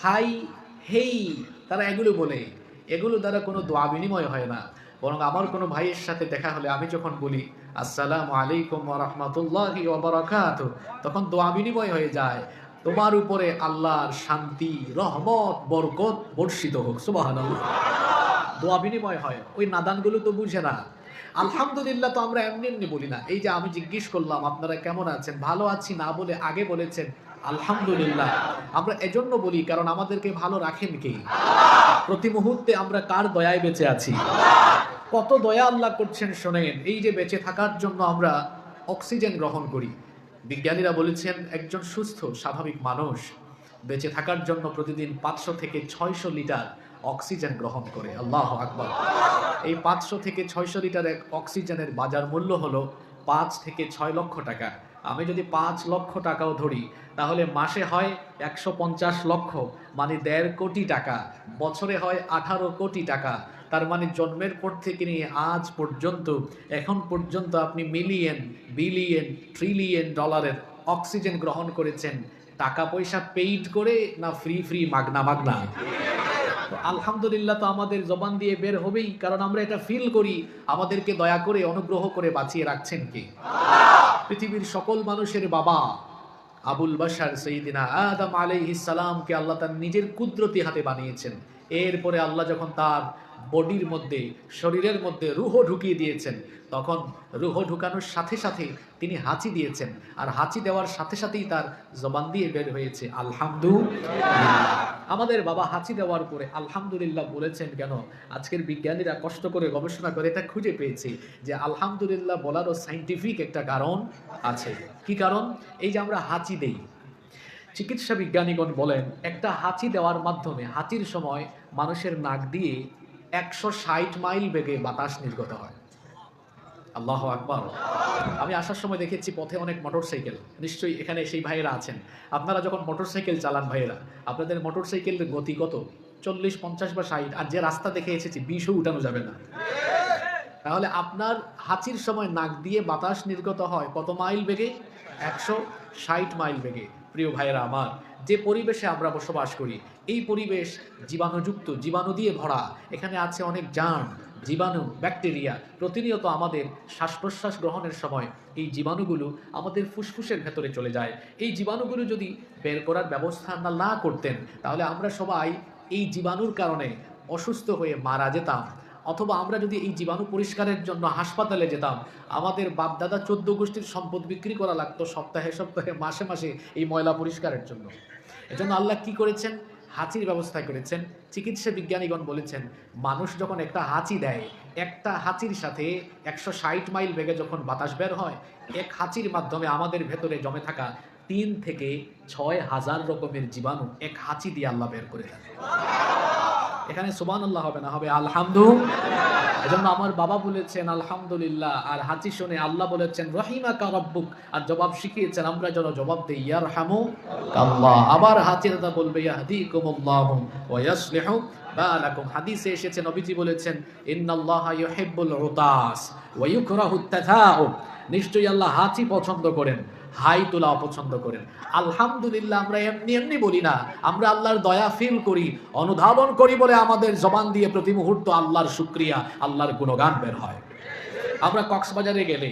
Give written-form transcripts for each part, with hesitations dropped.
High, হেই, তারা এগুলো বলে। এগুলো দ্বারা কোনো দোয়া বিনিময় হয় না। বরং আমার কোনো ভাইয়ের সাথে দেখা হলে আমি যখন বলি আসসালামু আলাইকুম ওয়া রাহমাতুল্লাহি ওয়া বারাকাতুহু, তখন দোয়া বিনিময় হয়ে যায়। তোমার উপরে আল্লাহর শান্তি, রহমত, বরকত বর্ষিত হোক। সুবহানাল্লাহ। দোয়া বিনিময় হয়। ওই নাদানগুলো তো বুঝে না। আলহামদুলিল্লাহ তো আমরা এমনি এমনি বলি না। এই যে আমি জিজ্ঞেস করলাম আপনারা কেমন আছেন, ভালো আছি না বলে আগে বলেছেন আলহামদুলিল্লাহ। আমরা এজন্য বলি কারণ আমাদেরকে ভালো রাখেন কে? প্রতি মুহূর্তে আমরা কার দয়ায় বেঁচে আছি? কত দয়া আল্লাহ করছেন শোনেন। এই যে বেঁচে থাকার জন্য আমরা অক্সিজেন গ্রহণ করি, বিজ্ঞানীরা বলেছেন একজন সুস্থ স্বাভাবিক মানুষ বেঁচে থাকার জন্য প্রতিদিন 500 থেকে 600 লিটার অক্সিজেন গ্রহণ করে। আল্লাহু আকবার। এই 500 থেকে 600 লিটার অক্সিজেনের বাজার মূল্য হলো 5 থেকে 6 লক্ষ টাকা। আমি যদি 5 লক্ষ টাকাও ধরি তাহলে মাসে হয় 150 লক্ষ, মানে 1.5 কোটি টাকা। বছরে হয় 18 কোটি টাকা। তার মানে জন্মের পর থেকে নিয়ে আজ পর্যন্ত, এখন পর্যন্ত আপনি মিলিয়ন, বিলিয়ন, ট্রিলিয়ন ডলারের অক্সিজেন গ্রহণ করেছেন। টাকা পয়সা পেইড করে না ফ্রি ফ্রি, মাগনা মাগনা? তো আলহামদুলিল্লাহ তো আমাদের জবান দিয়ে বের হবেই, কারণ আমরা এটা ফিল করি আমাদেরকে দয়া করে অনুগ্রহ করে বাঁচিয়ে রাখছেন কে? পৃথিবীর সকল মানুষের বাবা আবুল বাশার সঈদিনা আদম আলাইহিস সালামকে আল্লাহ তার নিজের কুদরতি হাতে বানিয়েছেন। এরপরে আল্লাহ যখন তার বডির মধ্যে, শরীরের মধ্যে রূহ ঢুকিয়ে দিয়েছেন, তখন রূহ ঢুকানোর সাথে সাথে তিনি হাঁচি দিয়েছেন। আর হাঁচি দেওয়ার সাথে সাথেই তার জবান দিয়ে বের হয়েছে আলহামদুলিল্লাহ। আমাদের বাবা হাঁচি দেওয়ার পরে আলহামদুলিল্লাহ বলেছেন কেন? আজকের বিজ্ঞানীরা কষ্ট করে গবেষণা করে এটা খুঁজে পেয়েছে যে আলহামদুলিল্লাহ বলারও সাইন্টিফিক একটা কারণ আছে। কি কারণ? এই যে আমরা হাঁচি দেই, চিকিৎসা বিজ্ঞানীগণ বলেন একটা হাঁচি দেওয়ার মাধ্যমে হাঁচির সময় মানুষের নাক দিয়ে 160 মাইল বেগে বাতাস নির্গত হয়। আল্লাহু আকবার। আমি আসার সময় দেখেছি পথে অনেক মোটরসাইকেল, নিশ্চয়ই এখানে সেই ভাইয়েরা আছেন। আপনারা যখন মোটরসাইকেল চালান ভাইয়েরা, আপনাদের মোটরসাইকেলের গতি কত? 40, 50 বা 60। আর যে রাস্তা দেখে এসেছি 20ও উঠানো যাবে না। তাহলে আপনার হাঁচির সময় নাক দিয়ে বাতাস নির্গত হয় কত মাইল বেগে? 160 মাইল বেগে। প্রিয় ভাইয়েরা আমার, যে পরিবেশে আমরা বসবাস করি এই পরিবেশ জীবাণুযুক্ত, জীবাণু দিয়ে ভরা। এখানে আছে অনেক জার্ম, জীবাণু, ব্যাকটেরিয়া। প্রতিনিয়ত আমাদের শ্বাস প্রশ্বাস গ্রহণের সময় এই জীবাণুগুলো আমাদের ফুসফুসের ভেতরে চলে যায়। এই জীবাণুগুলো যদি বের করার ব্যবস্থা না করতেন তাহলে আমরা সবাই এই জীবাণুর কারণে অসুস্থ হয়ে মারা যেতাম। অথবা আমরা যদি এই জীবাণু পরিষ্কারের জন্য হাসপাতালে যেতাম, আমাদের বাপদাদা 14 গোষ্ঠীর সম্পদ বিক্রি করা লাগতো সপ্তাহে সপ্তাহে, মাসে মাসে এই ময়লা পরিষ্কারের জন্য। এজন্য আল্লাহ কি করেছেন? হাঁচির ব্যবস্থা করেছেন। চিকিৎসা বিজ্ঞানীগণ বলেছেন মানুষ যখন একটা হাঁচি দেয়, একটা হাঁচির সাথে 160 মাইল বেগে যখন বাতাস বের হয়, এক হাঁচির মাধ্যমে আমাদের ভেতরে জমে থাকা 3 থেকে 6 হাজার রকমের জীবাণু এক হাঁচি দিয়ে আল্লাহ বের করে দেন। এখানে সুবহানাল্লাহ হবে না, হবে আলহামদুলিল্লাহ। এজন্য আমার বাবা বলেছেন আলহামদুলিল্লাহ, আর হাঁচি শুনে আল্লাহ বলেছেন রহিমাকা রাব্বুক, আর জবাব শিখিয়েছেন আমরা যেন জবাব দেই ইয়ারহামু আল্লাহ। আবার হাঁচি দাদা বলবে ইয়াহদিকুমুল্লাহু ওয়া ইয়াসলিহু বালাকুম। হাদিসে এসেছে নবীজি বলেছেন ইন্নাল্লাহা ইউহিব্বুল উতাস ওয়া ইউকরাহুত তাথাউব। নিশ্চয়ই আল্লাহ হাঁচি পছন্দ করেন, হাই তোলা অপছন্দ করেন। আলহামদুলিল্লাহ আমরা এমনি এমনি বলি না, আমরা আল্লাহর দয়া ফিল করি, অনুধাবন করি বলে আমাদের জবান দিয়ে প্রতি মুহূর্ত আল্লাহর শুকরিয়া, আল্লাহর গুণগান বের হয়। আমরা কক্সবাজারে গেলে,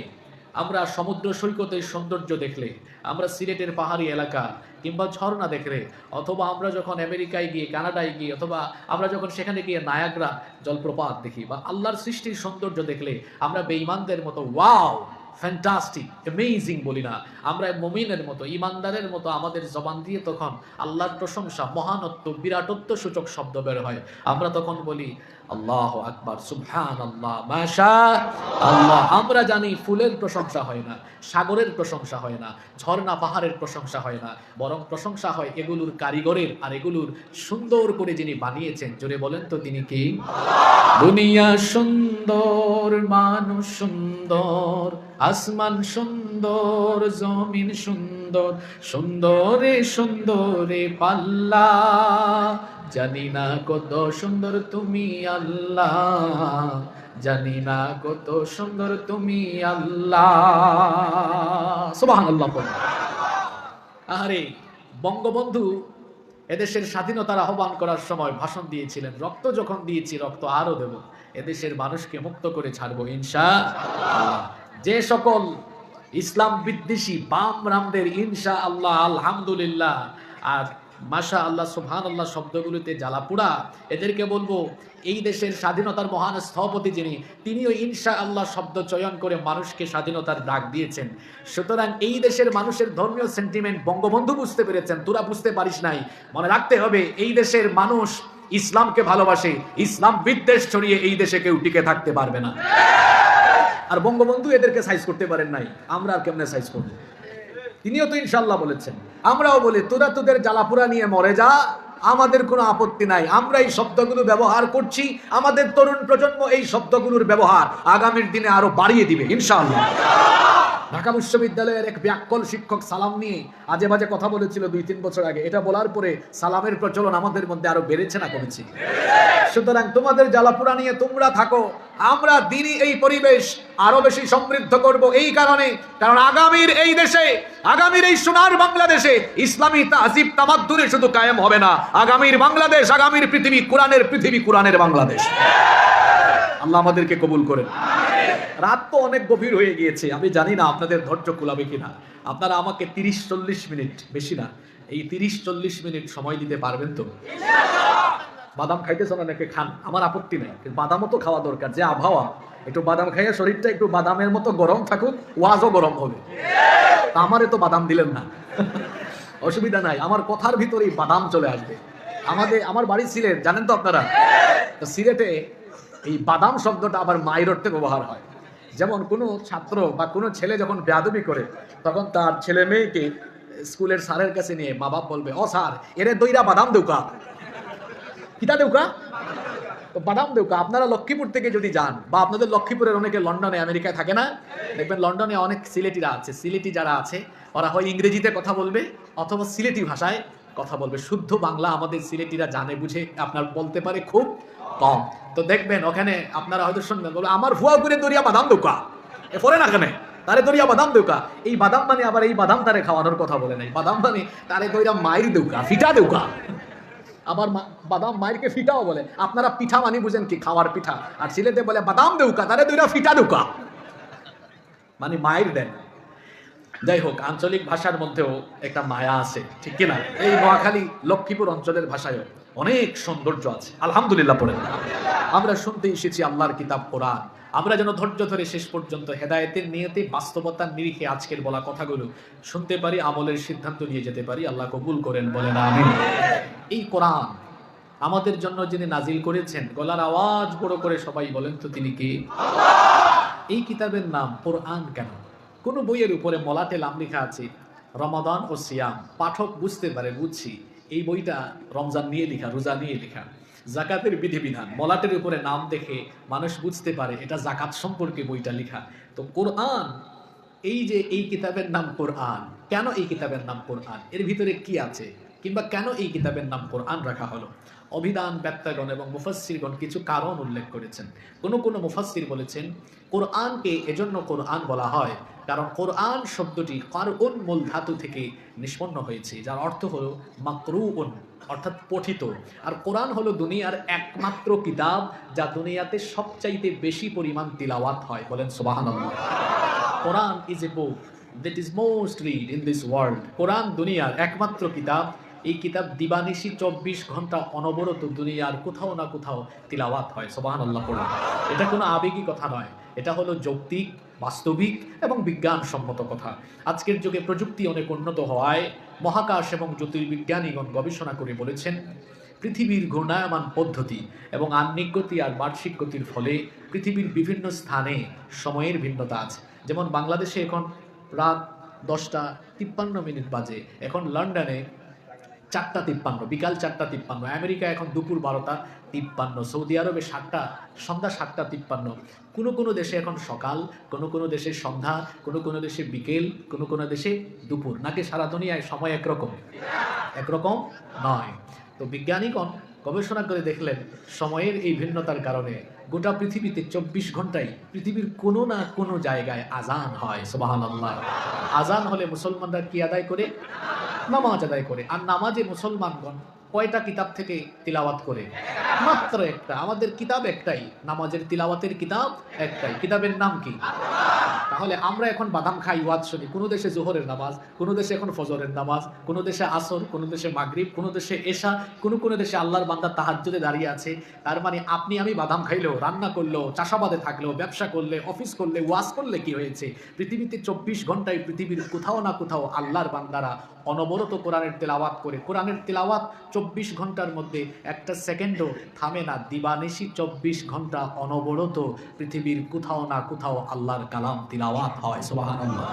আমরা সমুদ্র সৈকতের সৌন্দর্য দেখলে, আমরা সিলেটের পাহাড়ি এলাকা কিংবা ঝর্ণা দেখলে, অথবা আমরা যখন আমেরিকায় গিয়ে, কানাডায় গিয়ে, অথবা আমরা যখন সেখানে গিয়ে নায়াগ্রা জলপ্রপাত দেখি বা আল্লাহর সৃষ্টির সৌন্দর্য দেখলে আমরা বেঈমানদের মতো ওয়াও, ফ্যান্টাস্টিক, অ্যামেজিং বলি না। আমরা মুমিনের মতো, ইমানদারের মতো আমাদের জবান দিয়ে তখন আল্লাহর প্রশংসা, মহানত্ব, বিরাটত্ব সূচক শব্দ বের হয়। আমরা তখন বলি আল্লাহু আকবার, সুবহানাল্লাহ, মাশা আল্লাহ। আমরা জানি ফুলের প্রশংসা হয় না, সাগরের প্রশংসা হয় না, ঝর্ণা পাহাড়ের প্রশংসা হয় না, বরং প্রশংসা হয় এগুলোর কারিগরের, আর এগুলোর সুন্দর করে যিনি বানিয়েছেন। জোরে বলেন তো তিনি কি? দুনিয়া সুন্দর, মানুষ সুন্দর, আসমান সুন্দর, জমিন সুন্দর, সুন্দরে সুন্দরে পাল্লা, জানি না কত সুন্দর তুমি আল্লাহ, জানি না কত সুন্দর তুমি আল্লাহ। সুবহানাল্লাহ। আরে বঙ্গবন্ধু এদেশের স্বাধীনতার আহ্বান করার সময় ভাষণ দিয়েছিলেন, রক্ত যখন দিয়েছি রক্ত আরো দেব, এদেশের মানুষকে মুক্ত করে ছাড়বো ইনশাআল্লাহ। যে সকল ইসলাম বিদ্বেষী বাম রামদের ইনশাআল্লাহ, আলহামদুলিল্লাহ আর মাশা আল্লাহ সুবহানাল্লাহ শব্দগুলোতে জ্বালাপুড়া, এদেরকে বলবো এই দেশের স্বাধীনতার মহান স্থপতি যিনি, তিনিও ইনশাআল্লাহ শব্দ চয়ন করে মানুষকে স্বাধীনতার ডাক দিয়েছেন। সুতরাং এই দেশের মানুষের ধর্মীয় সেন্টিমেন্ট বঙ্গবন্ধু বুঝতে পেরেছেন, তোরা বুঝতে পারিস নাই। মনে রাখতে হবে এই দেশের মানুষ ইসলামকে ভালোবাসে, ইসলাম বিদ্বেষ ছড়িয়ে এই দেশে কেউ টিকে থাকতে পারবে না। আর বঙ্গবন্ধু এদেরকে সাইজ করতে পারেন নাই, আমরা আর কেমনে সাইজ করব? তিনিও তো ইনশাআল্লাহ বলেছেন। আমরাও বলি তোরা তোদের জ্বালাপুরা নিয়ে মরে যা, আমাদের কোনো আপত্তি নাই। আমরা এই শব্দগুলো ব্যবহার করছি, আমাদের তরুণ প্রজন্ম এই শব্দগুলোর ব্যবহার আগামীর দিনে আরো বাড়িয়ে দিবে ইনশাআল্লাহ। ঢাকা বিশ্ববিদ্যালয়ের এক ব্যাককল শিক্ষক সালাম নিয়ে আজে বাজে কথা বলেছিল 2-3 বছর আগে। এটা বলার পরে সালামের প্রচলন আমাদের মধ্যে আরো বেড়েছে না কমেছে? সুতরাং তোমাদের জ্বালাপুরা নিয়ে তোমরা থাকো, আমরা দিনই এই পরিবেশ আরো বেশি সমৃদ্ধ করব। এই কারণে, কারণ আগামীর এই দেশে, আগামীর এই সোনার বাংলাদেশে ইসলামী তাহজিব তামাদ্দুনে শুধু কায়েম হবে না, আগামীর বাংলাদেশ, আগামীর পৃথিবী কোরআনের পৃথিবী, কোরআনের বাংলাদেশ। আল্লাহ আমাদেরকে কবুল করেন। রাত তো অনেক গভীর হয়ে গিয়েছে, আমি জানি না আপনাদের ধৈর্য কুলাবে কিনা। আপনারা আমাকে 30-40 মিনিট, বেশি না, এই 30-40 মিনিট সময় দিতে পারবেন তো? বাদাম খাইতেছেন অনেকে, খান, আমার আপত্তি নেই, কিন্তু বাদামও তো খাওয়া দরকার। যে আবহাওয়া, একটু বাদাম খাইয়ে শরীরটা একটু বাদামের মতো গরম থাকুক, ওয়াজও গরম হবে। তা আমারে তো বাদাম দিলেন না, অসুবিধা নাই, আমার কথার ভিতরেই বাদাম চলে আসবে। আমার বাড়ি সিলেট, জানেন তো আপনারা। তো সিলেটে এই বাদাম শব্দটা আবার মায়ের অর্থে ব্যবহার হয়। যেমন কোনো ছাত্র বা কোনো ছেলে যখন বেয়াদবি করে, তখন তার ছেলে মেয়েকে স্কুলের স্যারের কাছে নিয়ে মা বাপ বলবে, ও স্যার, এরে দইরা বাদাম দেউকা। কিতা দেউকা? তো বাদাম দেউকা। আপনারা লক্ষ্মীপুর থেকে যদি যান, বা আপনাদের লক্ষ্মীপুরের অনেকে লন্ডনে আমেরিকায় থাকে না, দেখবেন লন্ডনে অনেক সিলেটিরা আছে। সিলেটি যারা আছে ওরা হয় ইংরেজিতে কথা বলবে অথবা সিলেটি ভাষায় কথা বলবে। শুদ্ধ বাংলা আমাদের সিলেটিরা জানে বুঝে আপনার বলতে পারে খুব কম। তো দেখবেন ওখানে আপনারা হয়তো শুনবেন, বলবে আমার ভুয়া করে দরিয়া বাদাম দেউকা, এ পরে না কেন তারে দরিয়া বাদাম দেউকা। এই বাদাম মানে আবার এই বাদাম তারে খাওয়ানোর কথা বলে নাই, বাদাম মানে তারে দইরা মায়ের দেউকা, ফিটা দেউকা। আবার বাদাম মায়েরকে ফিটাও বলে। আপনারা পিঠা মানি বুঝেন কি? খাওয়ার পিঠা। আর সিলেটে বলে বাদাম দেউকা, তারে দইরা ফিটা দেউকা, মানে মায়ের দেন। যাই হোক, আঞ্চলিক ভাষার মধ্যেও একটা মায়া আছে, ঠিক কিনা? এই নোয়াখালী লক্ষ্মীপুর অঞ্চলের ভাষায়ও অনেক সৌন্দর্য আছে, আলহামদুলিল্লাহ পড়েন। আমরা শুনতে এসেছি আল্লাহর কিতাব কোরআন, আমরা যেন ধৈর্য ধরে শেষ পর্যন্ত হেদায়েতের নিয়তে, বাস্তবতার নিরিখে আজকের বলা কথাগুলো শুনতে পারি, আমলের সিদ্ধান্ত নিয়ে যেতে পারি। আল্লাহ কবুল করেন, বলেন আমিন। এই কোরআন আমাদের জন্য যিনি নাজিল করেছেন, গলার আওয়াজ বড় করে সবাই বলেন তো তিনি কে? এই কিতাবের নাম কোরআন কেন? কোন বইয়ের উপরে মলাটে নাম লেখা আছে রমাদান ও সিয়াম, পাঠক বুঝতে পারে, বুঝছি এই বইটা রমজান নিয়ে লেখা, রোজা নিয়ে লেখা। জাকাতের বিধিবিধান মলাটের উপরে নাম দেখে মানুষ বুঝতে পারে এটা জাকাত সম্পর্কে বইটা লেখা। তো কোরআন, এই যে এই কিতাবের নাম কোরআন, কেন এই কিতাবের নাম কোরআন? এর ভিতরে কি আছে, কিংবা কেন এই কিতাবের নাম কোরআন রাখা হলো? অভিধান ব্যাখ্যাগণ এবং মুফাসসিরগণ কিছু কারণ উল্লেখ করেছেন। কোন মুফাসসির বলেছেন কোরআনকে এজন্য কোরআন বলা হয় কারণ কোরআন শব্দটি কারউন মূল ধাতু থেকে নিষ্পন্ন হয়েছে, যার অর্থ হলো মাকরুউন, অর্থাৎ পঠিত। আর কোরআন হলো দুনিয়ার একমাত্র কিতাব যা দুনিয়াতে সবচাইতে বেশি পরিমাণ তিলাওয়াত হয়, বলেন সুবহানাল্লাহ। Quran is a book that is most read in this world. কোরআন দুনিয়ার একমাত্র কিতাব, এই কিতাব দিবানিশি 24 ঘন্টা অনবরত দুনিয়ার কোথাও না কোথাও তিলাওয়াত হয়, সুবহানাল্লাহ। কোরআন এটা কোনো আবেগী কথা নয়, এটা হলো যৌক্তিক, বাস্তবিক এবং বিজ্ঞানসম্মত কথা। আজকের যুগে প্রযুক্তি অনেক উন্নত হওয়ায় মহাকাশ এবং জ্যোতির্বিজ্ঞানীগণ গবেষণা করে বলেছেন পৃথিবীর ঘূর্ণায়মান পদ্ধতি এবং আহ্নিক গতি আর বার্ষিক গতির ফলে পৃথিবীর বিভিন্ন স্থানে সময়ের ভিন্নতা আছে। যেমন বাংলাদেশে এখন রাত 10:53 বাজে, এখন লন্ডনে 4:53, বিকাল 4:53, আমেরিকা এখন দুপুর 12:53, সৌদি আরবে সন্ধ্যা 7:53। কোনো দেশে এখন সকাল, কোনো দেশে সন্ধ্যা, কোনো দেশে বিকেল, কোনো দেশে দুপুর। নাকি সারা দুনিয়ায় সময় একরকম নয়। তো বিজ্ঞানীগণ গবেষণা করে দেখলেন সময়ের এই ভিন্নতার কারণে গোটা পৃথিবীতে 24 ঘন্টায় পৃথিবীর কোনো না কোনো জায়গায় আজান হয়, সুবহানাল্লাহ। আজান হলে মুসলমানরা কি আদায় করে? নামাজ আদায় করে। আর নামাজে মুসলমানগণ কয়টা কিতাব থেকে তিলাওয়াত করে? মাত্র একটা। আমাদের কিতাব একটাই, নামাজের তিলাওয়াতের কিতাব একটাই। কিতাবের নাম কি? তাহলে আমরা এখন বাদাম খাই, ওয়াজ শুনি। কোনো দেশে জোহরের নামাজ, কোনো দেশে এখন ফজরের নামাজ, কোনো দেশে আসর, কোনো দেশে মাগরিব, কোনো দেশে এশা, কোনো দেশে আল্লাহর বান্দা তাহাজ্জুদে দাঁড়িয়ে আছে। তার মানে আপনি আমি বাদাম খাইলেও, রান্না করলেও, চাষাবাদে থাকলেও, ব্যবসা করলে, অফিস করলে, ওয়াজ করলে কি হয়েছে? পৃথিবীতে 24 ঘন্টায় পৃথিবীর কোথাও না কোথাও আল্লাহর বান্দারা অনবরত কোরআনের তেলাওয়াত করে। কোরআনের তেলাওয়াত 24 ঘন্টার মধ্যে একটা সেকেন্ডও থামে না। দিবানিশি 24 ঘন্টা অনবরত পৃথিবীর কোথাও না কোথাও আল্লাহর কালাম তিলাওয়াত হয়। সুবহানাল্লাহ।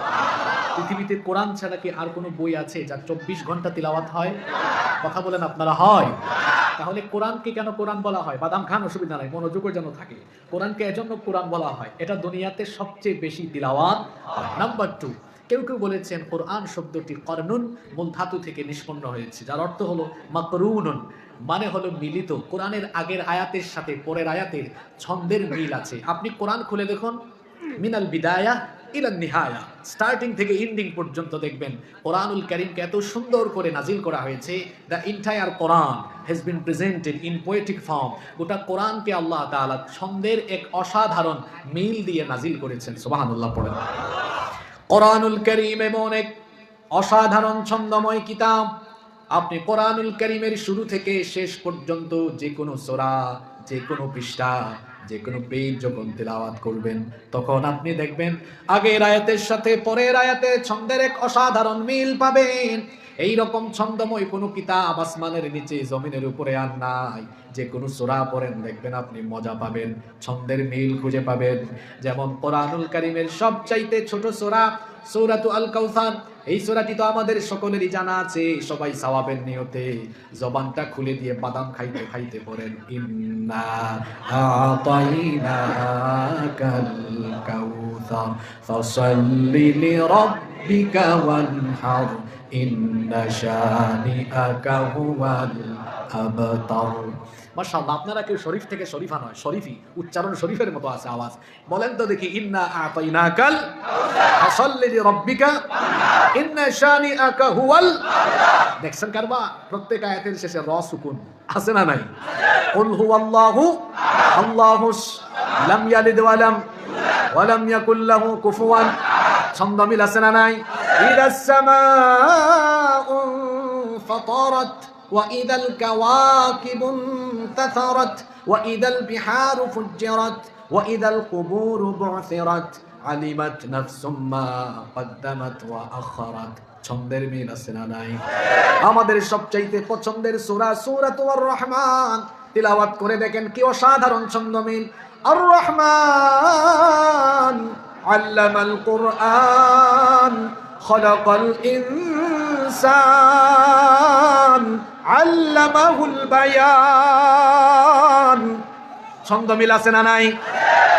পৃথিবীতে কোরআন ছাড়া কি আর কোনো বই আছে যা 24 ঘন্টা তিলাওয়াত হয়? কথা বলেন আপনারা, হয়? তাহলে কোরআনকে কেন কোরআন বলা হয়? বাদাম খান, অসুবিধা নাই, মনোযোগও যেন থাকে। কোরআনকে এজন্য কোরআন বলা হয়, এটা দুনিয়াতে সবচেয়ে বেশি তিলাওয়াত হয়। নাম্বার 2, কেউ কেউ বলেছেন কোরআন শব্দটি করনুন মূল ধাতু থেকে নিষ্পন্ন হয়েছে, যার অর্থ হলো মাকরুনুন, মানে হলো মিলিত। কোরআনের আগের আয়াতের সাথে পরের আয়াতের ছন্দের মিল আছে। আপনি কোরআন খুলে দেখুন, মিনাল বিদায়া ইলা নিহায়া, স্টার্টিং থেকে এন্ডিং পর্যন্ত দেখবেন কোরআনুল কারীমকে এত সুন্দর করে নাজিল করা হয়েছে। The entire Quran has been presented in poetic form. গোটা কোরআনকে আল্লাহ তাআলা ছন্দের এক অসাধারণ মিল দিয়ে নাজিল করেছেন। সুবহানাল্লাহ পড়েন। কোরআনুল কারীম এমন এক অসাধারণ ছন্দময় কিতাব। আপনি কোরআনুল কারীমের শুরু থেকে শেষ পর্যন্ত যে কোনো সূরা, যে কোনো পৃষ্ঠা, যে কোনো পেজ যখন তেলাওয়াত করবেন, তখন আপনি দেখবেন আগের আয়াতের সাথে পরের আয়াতের ছন্দের এক অসাধারণ মিল পাবেন। এই রকম ছন্দময় কোনো কিতাব আসমানের নিচে জমিনের উপরে আর নাই। যে কোনো সূরা পড়েন দেখবেন আপনি মজা পাবেন, ছন্দের মিল খুঁজে পাবেন। যেমন কোরআনুল কারীমের সবচাইতে ছোট সূরা সূরাতুল আল কাউসার, এই সূরাটি তো আমাদের সকলেরই জানা আছে। সবাই সওয়াবের নিয়তে জবানটা খুলে দিয়ে বাদাম খাইতে খাইতে পড়েন, ইন্না আতাইনাকাল কাউসার ফাসাল্লি লিরাব্বিকা ওয়ানহার ইন্না শানিআকা হুয়াল আবতার। মাশাআল্লাহ, আপনারা কেউ শরীফ থেকে শরীফা নয়, শরীফই, উচ্চারণ শরীফের মতো আছে আওয়াজ। বলেন তো দেখি, ইন্না আতাইনাকাল ফাসাল্লি লিরাব্বিকা ইন্না শানিআকা হুয়াল। দেখছেন কারবা, প্রত্যেক আয়াতের শেষে র সুকুন আছে না নাই? কুল হুয়াল্লাহু আল্লাহুস লাম ইয়ালিদ ওয়া লাম ইয়াকুল লাহু কুফুয়ান। ছন্দ মিল আছে না নাই? ইদাস সামাউ ফাতারাত ওয়া ইদাল কাওয়াকিবু ইনতাসারাত ওয়া ইদাল বিহারু ফুজ্জিরাত ওয়া ইদাল কুবুরু বু'থিরাত আলিমাত নাফসুম মা কদ্দামাত ওয়া আখারাত। ছন্দের মিল আছে না নাই? আমাদের সবচাইতে পছন্দের সূরা সূরাতুর রহমান, তিলাওয়াত করে দেখেন কি অসাধারণ ছন্দ মিল। আর রহমান আল্লামাল কুরআন খলাকাল ইনসান আল্লামাহুল বায়ান। ছন্দ মিল আছে না নাই?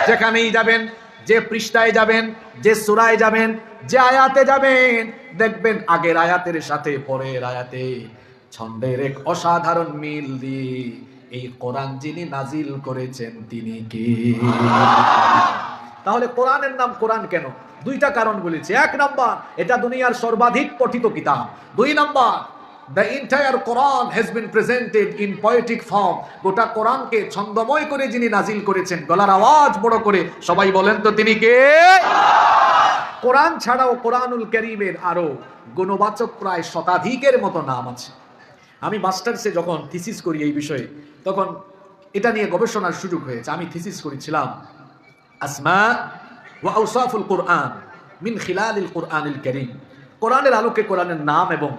যেখানেই যাবেন, যে পৃষ্ঠায় যাবেন, যে সূরায় যাবেন, যে আয়াতে যাবেন, দেখবেন আগের আয়াতের সাথে পরের আয়াতে ছন্দের এক অসাধারণ মিল দিয়ে এই কোরআন যিনি নাজিল করেছেন তিনি কে? তাহলে কোরআনের নাম কোরআন কেন? দুইটা কারণ বলেছি। এক নাম্বার, এটা দুনিয়ার সর্বাধিক পঠিত কিতাব। দুই number, the entire Quran has been presented in poetic form. গোটা কোরআনকে ছন্দময় করে যিনি নাজিল করেছেন, গলার আওয়াজ বড় করে সবাই বলেন তো তিনি কে? কোরআন ছাড়াও কোরআনুল কারীমের আরো গুণবাচক প্রায় শতাধিকের মতো নাম আছে। আমি মাস্টার্সে যখন থিসিস করি এই বিষয়ে, তখন এটা নিয়ে গবেষণার সুযোগ হয়েছে। আমি থিসিস করেছিলাম আসমা ওয়া আওসাফুল কুরআন মিন খিলালিল কুরআনিল কারীম। কোরআনের আলোকে কোরআনের নাম এবং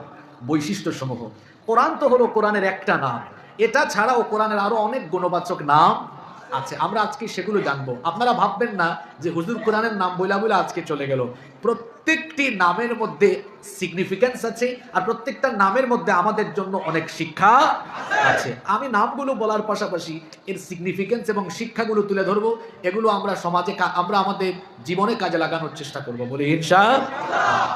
বৈশিষ্ট্য সমূহ। কোরআন তো হলো কোরআনের একটা নাম, এটা ছাড়াও কোরআনের আরো অনেক গুণবাচক নাম আছে। আমরা আজকে সেগুলো জানবো। আপনারা ভাববেন না যে হুজুর কোরআনের নাম বইলা বইলা আজকে চলে গেল। প্রত্যেকটি নামের মধ্যে সিগনিফিকেন্স আছে, আর প্রত্যেকটা নামের মধ্যে আমাদের জন্য অনেক শিক্ষা আছে। আমি নামগুলো বলার পাশাপাশি এর সিগনিফিকেন্স এবং শিক্ষাগুলো তুলে ধরবো। এগুলো আমরা সমাজে, আমরা আমাদের জীবনে কাজে লাগানোর চেষ্টা করবো বলে ইনশাআল্লাহ।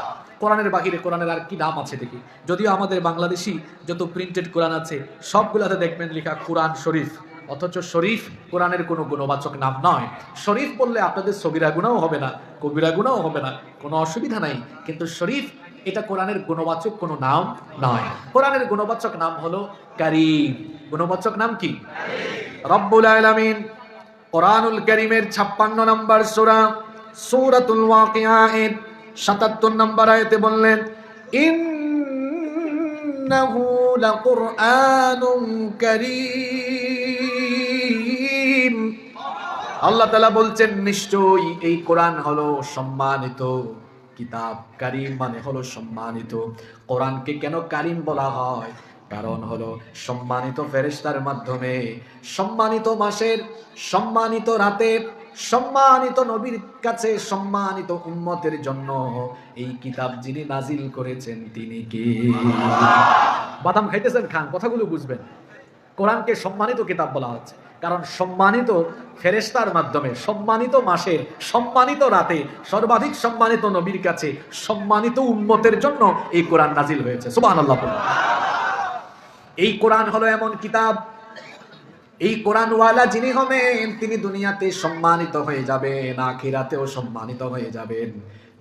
কোরআনের বাহিরে কোরআনের আর কি নাম আছে দেখি। যদিও আমাদের বাংলাদেশি যত প্রিন্টেড কোরআন আছে সবগুলাতে দেখবেন লেখা কোরআন শরীফ, অথচ শরীফ কোরআনের কোনো গুণবাচক নাম নয়। শরীফ বললে আপনাদের সগীরা গুনাহও হবে না, কবিরা গুনাহও হবে না, কোনো অসুবিধা নাই। কিন্তু শরীফ এটা কোরআনের গুণবাচক কোনো নাম নয়। কোরআনের গুণবাচক নাম হলো কারীম। গুণবাচক নাম কি? রব্বুল আলামিন কোরআনুল কারীমের 56 নম্বর সূরা সূরাতুল ওয়াকিয়া এর 77 নম্বর আয়াতে বললেন, ইন্নাহু লাকুরআনুন কারীম। আল্লাহ তাআলা বলছেন নিশ্চয়ই এই কোরআন হলো সম্মানিত কিতাব। কারীম মানে হলো সম্মানিত। কোরআনকে কেন কারীম বলা হয়? কারণ হলো সম্মানিত ফেরেশতার মাধ্যমে, সম্মানিত মাসের, সম্মানিত রাতের, সম্মানিত নবীর কাছে, সম্মানিত উম্মতের জন্য এই কিতাব যিনি নাজিল করেছেন তিনি কে? বাদাম খাইতেছেন, খান, কথাগুলো বুঝবেন। কোরআনকে সম্মানিত কিতাব বলা হচ্ছে কারণ সম্মানিত ফেরেশতার মাধ্যমে, সম্মানিত মাসের, সম্মানিত রাতে, সর্বাধিক সম্মানিত নবীর কাছে, সম্মানিত উম্মতের জন্য এই কোরআন নাজিল হয়েছে। সুবহানাল্লাহ। এই কোরআন হলো এমন কিতাব, এই কোরআনওয়ালা যিনি হবেন তিনি দুনিয়াতে সম্মানিত হয়ে যাবেন, আখিরাতেও সম্মানিত হয়ে যাবেন।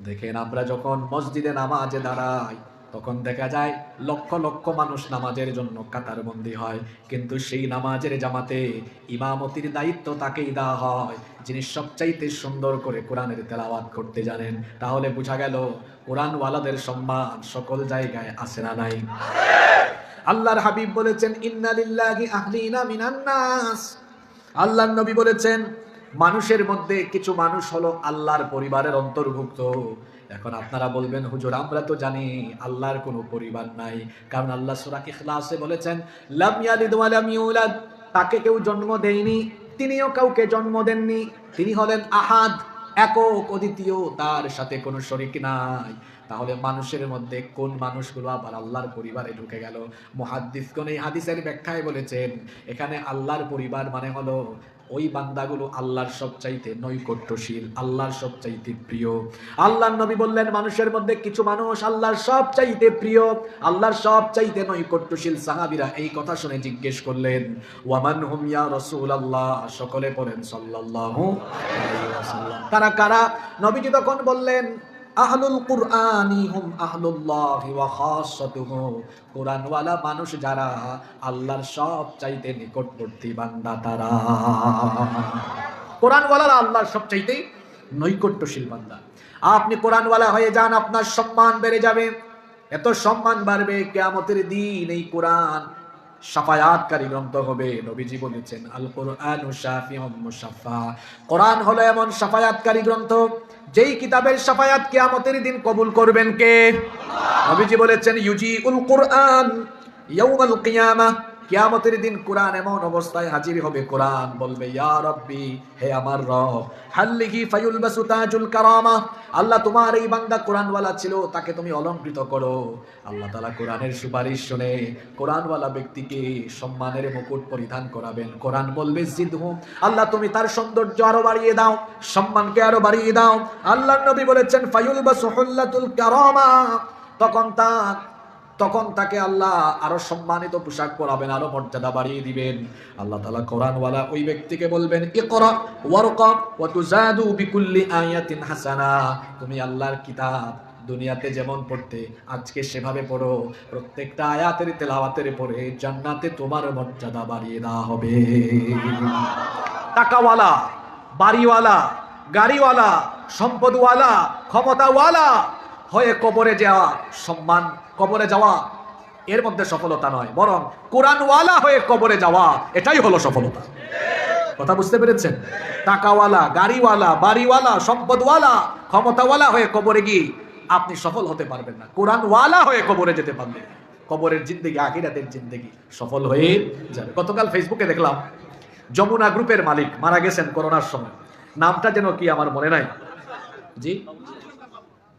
দেখেন আমরা যখন মসজিদে নামাজে দাঁড়াই তখন দেখা যায় লক্ষ লক্ষ মানুষ নামাজের জন্য কাতারবন্দি হয়, কিন্তু সেই নামাজের জামাতে ইমামতির দায়িত্ব তাকেই দেওয়া হয় যিনি সবচাইতে সুন্দর করে কোরআনের তেলাওয়াত করতে জানেন। তাহলে বোঝা গেল কোরআনওয়ালাদের সম্মান সকল জায়গায় আছে না নাই? আল্লাহর হাবিব বলেছেন, ইন্না লিল্লাহি আহলিনা মিনান নাস। আল্লাহর নবী বলেছেন মানুষের মধ্যে কিছু মানুষ হলো আল্লাহর পরিবারের অন্তর্ভুক্ত। এখন আপনারা বলবেন, হুজুর আমরা তো জানি আল্লাহর কোনো পরিবার নাই, কারণ আল্লাহ সূরা ইখলাসে বলেছেন লাম ইয়ালিদ ওয়া লাম ইউলাদ। তাকে কেউ জন্ম দেয়নি, তিনিও কাউকে জন্ম দেননি। তিনি হলেন আহাদ, একক, অদ্বিতীয়, তার সাথে কোনো শরীক নাই। তাহলে মানুষের মধ্যে কোন মানুষগুলো আবার আল্লাহর পরিবারে ঢুকে গেল? মুহাদ্দিসগণ এই হাদিসের ব্যাখ্যায় বলেছেন এখানে আল্লাহর পরিবার মানে হলো ওই বান্দাগুলো আল্লাহর সবচাইতে নৈকট্যশীল, আল্লাহর সবচাইতে প্রিয়। আল্লাহর নবী বললেন মানুষের মধ্যে কিছু মানুষ আল্লাহর সবচাইতে প্রিয়, আল্লাহর সবচাইতে নৈকট্যশীল। সাহাবীরা এই কথা শুনে জিজ্ঞেস করলেন, ওয়ামান হুম ইয়া রাসূলুল্লাহ? সকলে বলেন সাল্লাল্লাহু আলাইহি ওয়াসাল্লাম। কারা কারা? নবীজি তখন বললেন আহলুল কুরআনি হুম আহলুল্লাহি ওয়া খাসাতুহু। কোরআনওয়ালা মানুষ যারা আল্লাহর সবচাইতে নিকটবর্তী বান্দা তারা। কোরআনওয়ালারা আল্লাহর সবচাইতে নৈকট্যশীল বান্দা। আপনি কোরআনওয়ালা হয়ে যান, আপনার সম্মান বেড়ে যাবে। এত সম্মান বাড়বে কিয়ামতের দিন এই কোরআন শাফায়াতকারী গ্রন্থ হবে। নবীজি বলেছেন আল কুরআনু শাফিউম মুশাফফা। কোরআন হলো এমন শাফায়াতকারী গ্রন্থ যেই কিতাবের শাফায়াত কিয়ামতের দিন কবুল করবেন কে? নবীজি বলেছেন ইউজিউল কুরআন ইয়াউমাল কিয়ামাহ। কিয়ামতের দিন কোরআন এমন অবস্থায় হাজির হবে, কোরআন বলবে ইয়া রাব্বি, হে আমার রব, হাল্লিহি ফায়ুলবাসু তাজুল কারামা। আল্লাহ তোমার এই বান্দা কোরআনওয়ালা ছিল, তাকে তুমি অলংকৃত করো। আল্লাহ তাআলা কোরআনের সুপারিশ শুনে কোরআনওয়ালা ব্যক্তিকে সম্মানের মুকুট পরিধান করাবেন। কোরআন বলবে জিদহু, আল্লাহ তুমি তার সৌন্দর্য আরো বাড়িয়ে দাও, সম্মানকে আরো বাড়িয়ে দাও। আল্লাহর নবী বলেছেন ফায়ুলবাসু হুল্লাতুল কারামা। তখন তাকে আল্লাহ আরো সম্মানিত পোশাক পরাবেন, আরো মর্যাদা বাড়িয়ে দিবেন। আল্লাহ তাআলা কোরআনওয়ালা ওই ব্যক্তিকে বলবেন ইকরা ওয়ারকা ওয়া তুজাদু বিকুল্লি আয়াতিন হাসানা। তুমি আল্লাহর কিতাব দুনিয়াতে যেমন পড়তে আজকে সেভাবে পড়ো, প্রত্যেকটা আয়াতের তেলাওয়াতের পরে জান্নাতে তোমার মর্যাদা বাড়িয়ে দেওয়া হবে। টাকাওয়ালা, বাড়িওয়ালা, গাড়িওয়ালা, সম্পদওয়ালা, ক্ষমতাওয়ালা হয়ে কবরে যাওয়া, সম্মান কবরে যাওয়া এর মধ্যে সফলতা নয়, বরং কোরআনওয়ালা হয়ে কবরে যাওয়া এটাই হলো সফলতা। কথা বুঝতে পেরেছেন? টাকাওয়ালা, গাড়িওয়ালা, বাড়িওয়ালা, সম্পদওয়ালা, ক্ষমতাওয়ালা হয়ে কবরে গিয়ে আপনি সফল হতে পারবেন না। কোরআনওয়ালা হয়ে কবরে যেতে পারবেন, কবরের জিন্দেগি, আখিরাতের জিন্দেগি সফল হয়ে যাবে। গতকাল ফেসবুকে দেখলাম যমুনা গ্রুপের মালিক মারা গেছেন করোনার সময়, নামটা যেন কি আমার মনে নাই, জি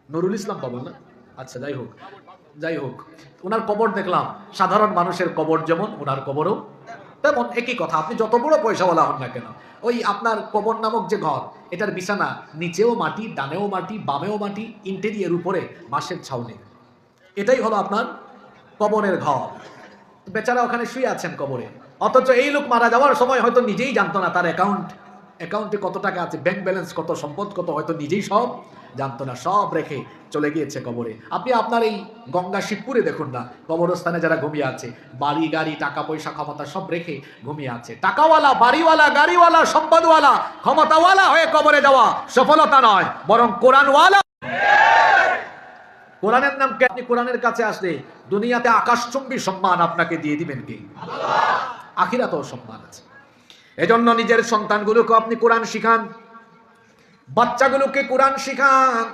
নুরুল ইসলাম বাবু না? আচ্ছা যাই হোক ওনার কবর দেখলাম, সাধারণ মানুষের কবর যেমন ওনার কবরও তেমন, একই কথা। আপনি যত বড় পয়সাওয়ালা হন না কেন, ওই আপনার কবর নামক যে ঘর, এটার বিছানা নিচেও মাটি, ডানেও মাটি, বামেও মাটি, ইন্টেরিয়ার উপরে বাঁশের ছাউনি, এটাই হলো আপনার কবরের ঘর। বেচারা ওখানে শুয়ে আছেন কবরে, অথচ এই লোক মারা যাওয়ার সময় হয়তো নিজেই জানতো না তার অ্যাকাউন্ট অ্যাকাউন্টে কত টাকা আছে, ব্যাংক ব্যালেন্স কত, সম্পদ কত, হয়তো নিজেই সব জানতো না, সব রেখে চলে গিয়েছে কবরে। আপনি আপনার এই গঙ্গা শিবপুরে দেখুন না, কবরস্থানে যারা ঘুমিয়ে আছে, বাড়ি গাড়ি টাকা পয়সা ক্ষমতা সব রেখে ঘুমিয়ে আছে। টাকাওয়ালা, বাড়িওয়ালা, গাড়িওয়ালা, সম্পদওয়ালা, ক্ষমতাওয়ালা হয়ে কবরে যাওয়া সফলতা নয়, বরং কোরআনওয়ালা। কোরআনের নাম কে? আপনি কোরআনের কাছে আসলে দুনিয়াতে আকাশচুম্বী সম্মান আপনাকে দিয়ে দিবেন কে? আখিরাতেও সম্মান আছে। এজন্য নিজের সন্তানগুলোকে আপনি কোরআন শিখান, বাচ্চাগুলোকে কোরআন শিখান।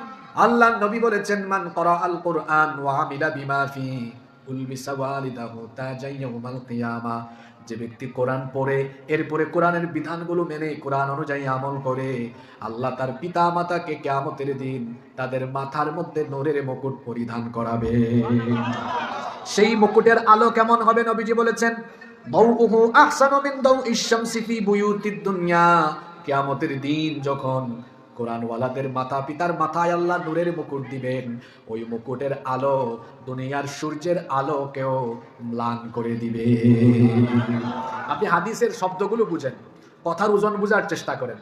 আল্লাহ নবী বলেছেন, মান ক্বারাআল কুরআন ওয়া আমিলা বিমা ফি উলবিসা ওয়ালিদাহু তাজান ইয়াউমাল কিয়ামা। যে ব্যক্তি কোরআন পড়ে এরপরে কোরআনের বিধানগুলো মেনে কোরআন অনুযায়ী আমল করে, আল্লাহ তার পিতা মাতাকে কিয়ামতের দিন তাদের মাথার মধ্যে নূরের মুকুট পরিধান করাবে। সেই মুকুটের আলো কেমন হবে? নবীজি বলেছেন, দাউহু আহসানু মিন দাউইশ শামসি ফি বুয়ুতিদ দুনিয়া। কিয়ামতের দিন যখন কোরআনওয়ালাদের মাতা পিতার মাথায় আল্লাহ নূরের মুকুট দিবেন, ওই মুকুটের আলো দুনিয়ার সূর্যের আলোকেও ম্লান করে দিবে। আপনি হাদিসের শব্দগুলো বুঝেন, কথার ওজন বুঝার চেষ্টা করেন।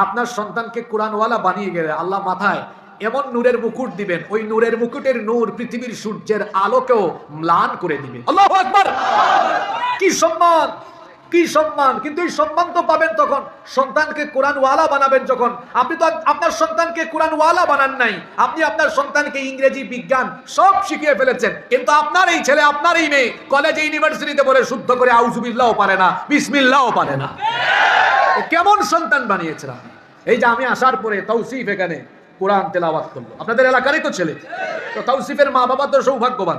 আপনার সন্তানকে কোরআনওয়ালা বানিয়ে গেলে আল্লাহ মাথায় এমন নূরের মুকুট দিবেন, ওই নূরের মুকুটের নূর পৃথিবীর সূর্যের আলোকেও ম্লান করে দিবে। আল্লাহু আকবার! কি সম্মান, কি সম্মান! কিন্তু এই সম্মান তো পাবেন তখন সন্তানকে কোরআনওয়ালা বানাবেন যখন। আপনি তো আপনার সন্তানকে কোরআনওয়ালা বানান নাই, আপনি আপনার সন্তানকে ইংরেজি বিজ্ঞান সব শিখিয়ে ফেলেছেন, কিন্তু আপনার এই ছেলে, আপনার এই মেয়ে কলেজে ইউনিভার্সিটিতে বলে শুদ্ধ করে আউযুবিল্লাহও পারে না, বিসমিল্লাহও পারে না। কেমন সন্তান বানিয়েছেন আপনি? এই যে আমি আসার পরে তৌসিফ এখানে কোরআন তেলাওয়াত করলো, আপনাদের এলাকারই তো ছেলে, তো তৌসিফের মা বাবা তো সৌভাগ্যবান,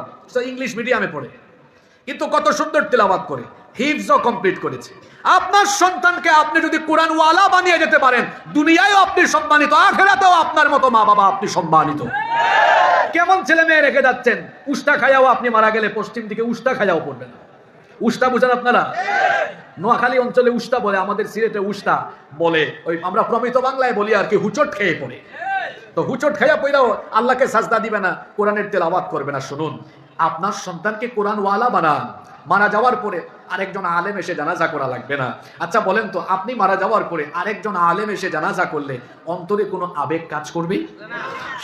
ইংলিশ মিডিয়ামে পড়ে, কিন্তু কত সুন্দর তেলাওয়াত করে, হিফজও কমপ্লিট করেছে। আপনার সন্তানকে আপনি যদি কোরআনওয়ালা বানিয়ে যেতে পারেন, দুনিয়ায়ও আপনি সম্মানিত, আখিরাতেও আপনার মতো মা বাবা আপনি সম্মানিত। কেমন ছেলে মেয়ে রেখে যাচ্ছেন, উস্তা খায়াও আপনি মারা গেলে পশ্চিম দিকে উস্তা খায়াও পড়বেন না। উস্তা বুঝেন আপনারা? নোয়াখালী অঞ্চলে উস্তা বলে, আমাদের সিলেটে উস্তা বলে, ওই আমরা প্রমিত বাংলায় বলি আর কি, হুচট খেয়ে পড়ে। তো হুচট খাইয়া পড়াও আল্লাহকে সাজদা দিবে না, কোরআনের তেলাওয়াত করবে না। শুনুন, আপনার সন্তানকে কোরআনওয়ালা বানান, মারা যাওয়ার পরে আরেকজন আলেম এসে জানাজা করা লাগবে না। আচ্ছা বলেন তো, আপনি মারা যাওয়ার পরে আরেকজন আলেম এসে জানাজা করলে অন্তরে কোনো আবেগ কাজ করবে?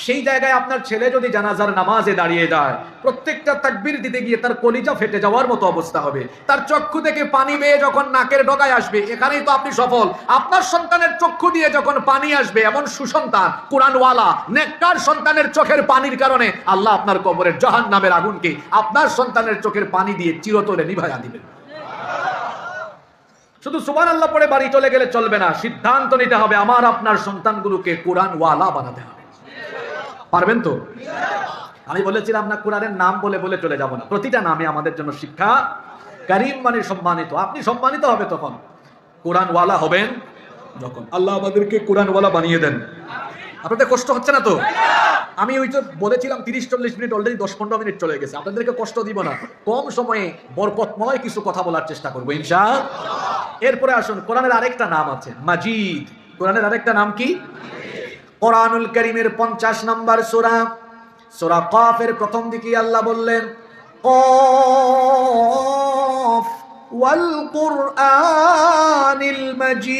সেই জায়গায় আপনার ছেলে যদি জানাজার নামাজে দাঁড়িয়ে যায়, প্রত্যেকটা তাকবীর দিতে গিয়ে তার কলিজা ফেটে যাওয়ার মতো অবস্থা হবে, তার চক্ষু থেকে পানি বেয়ে যখন নাকের ডগায় আসবে, এখানেই তো আপনি সফল। আপনার সন্তানের চক্ষু দিয়ে যখন পানি আসবে, এমন সুসন্তান কোরআনওয়ালা নেককার সন্তানের চোখের পানির কারণে আল্লাহ আপনার কবরের জাহান্নামের আগুনকে আপনার সন্তানের চোখের পানি দিয়ে চিরতরে নিভাইয়া দিবেন। শুধু সুবহানাল্লাহ পড়ে বাড়ি চলে গেলে চলবে না, সিদ্ধান্ত নিতে হবে আমার আপনার সন্তানগুলোকে কোরআনওয়ালা বানাতে হবে। পারবেন তো? আমি বলেছিলাম না, কোরআনের নাম বলে বলে চলে যাব না, প্রতিটা নামে আমাদের জন্য শিক্ষা। কারীম মানে সম্মানিত, আপনি সম্মানিত হবে তখন, কোরআনওয়ালা হবেন যখন। আল্লাহ আমাদেরকে কোরআনওয়ালা বানিয়ে দেন। আপনাদের কষ্ট হচ্ছে না তো? আমি ওই তো বলেছিলাম 30-40 মিনিট, অলরেডি 10-15 মিনিট চলে গেছে। আপনাদেরকে কষ্ট দিব না, কম সময়ে বরকতময় কিছু কথা বলার চেষ্টা করবো ইনশাআল্লাহ। এরপরে আসুন, কোরআনের আরেকটা নাম আছে মাজিদ। কোরআনের আরেকটা নাম কি? কোরআনুল কারীমের 50 নম্বর সূরা, সূরা কাফের প্রথম দিকে আল্লাহ বললেন, কাফ ওয়াল কুরআনিল মাজিদ।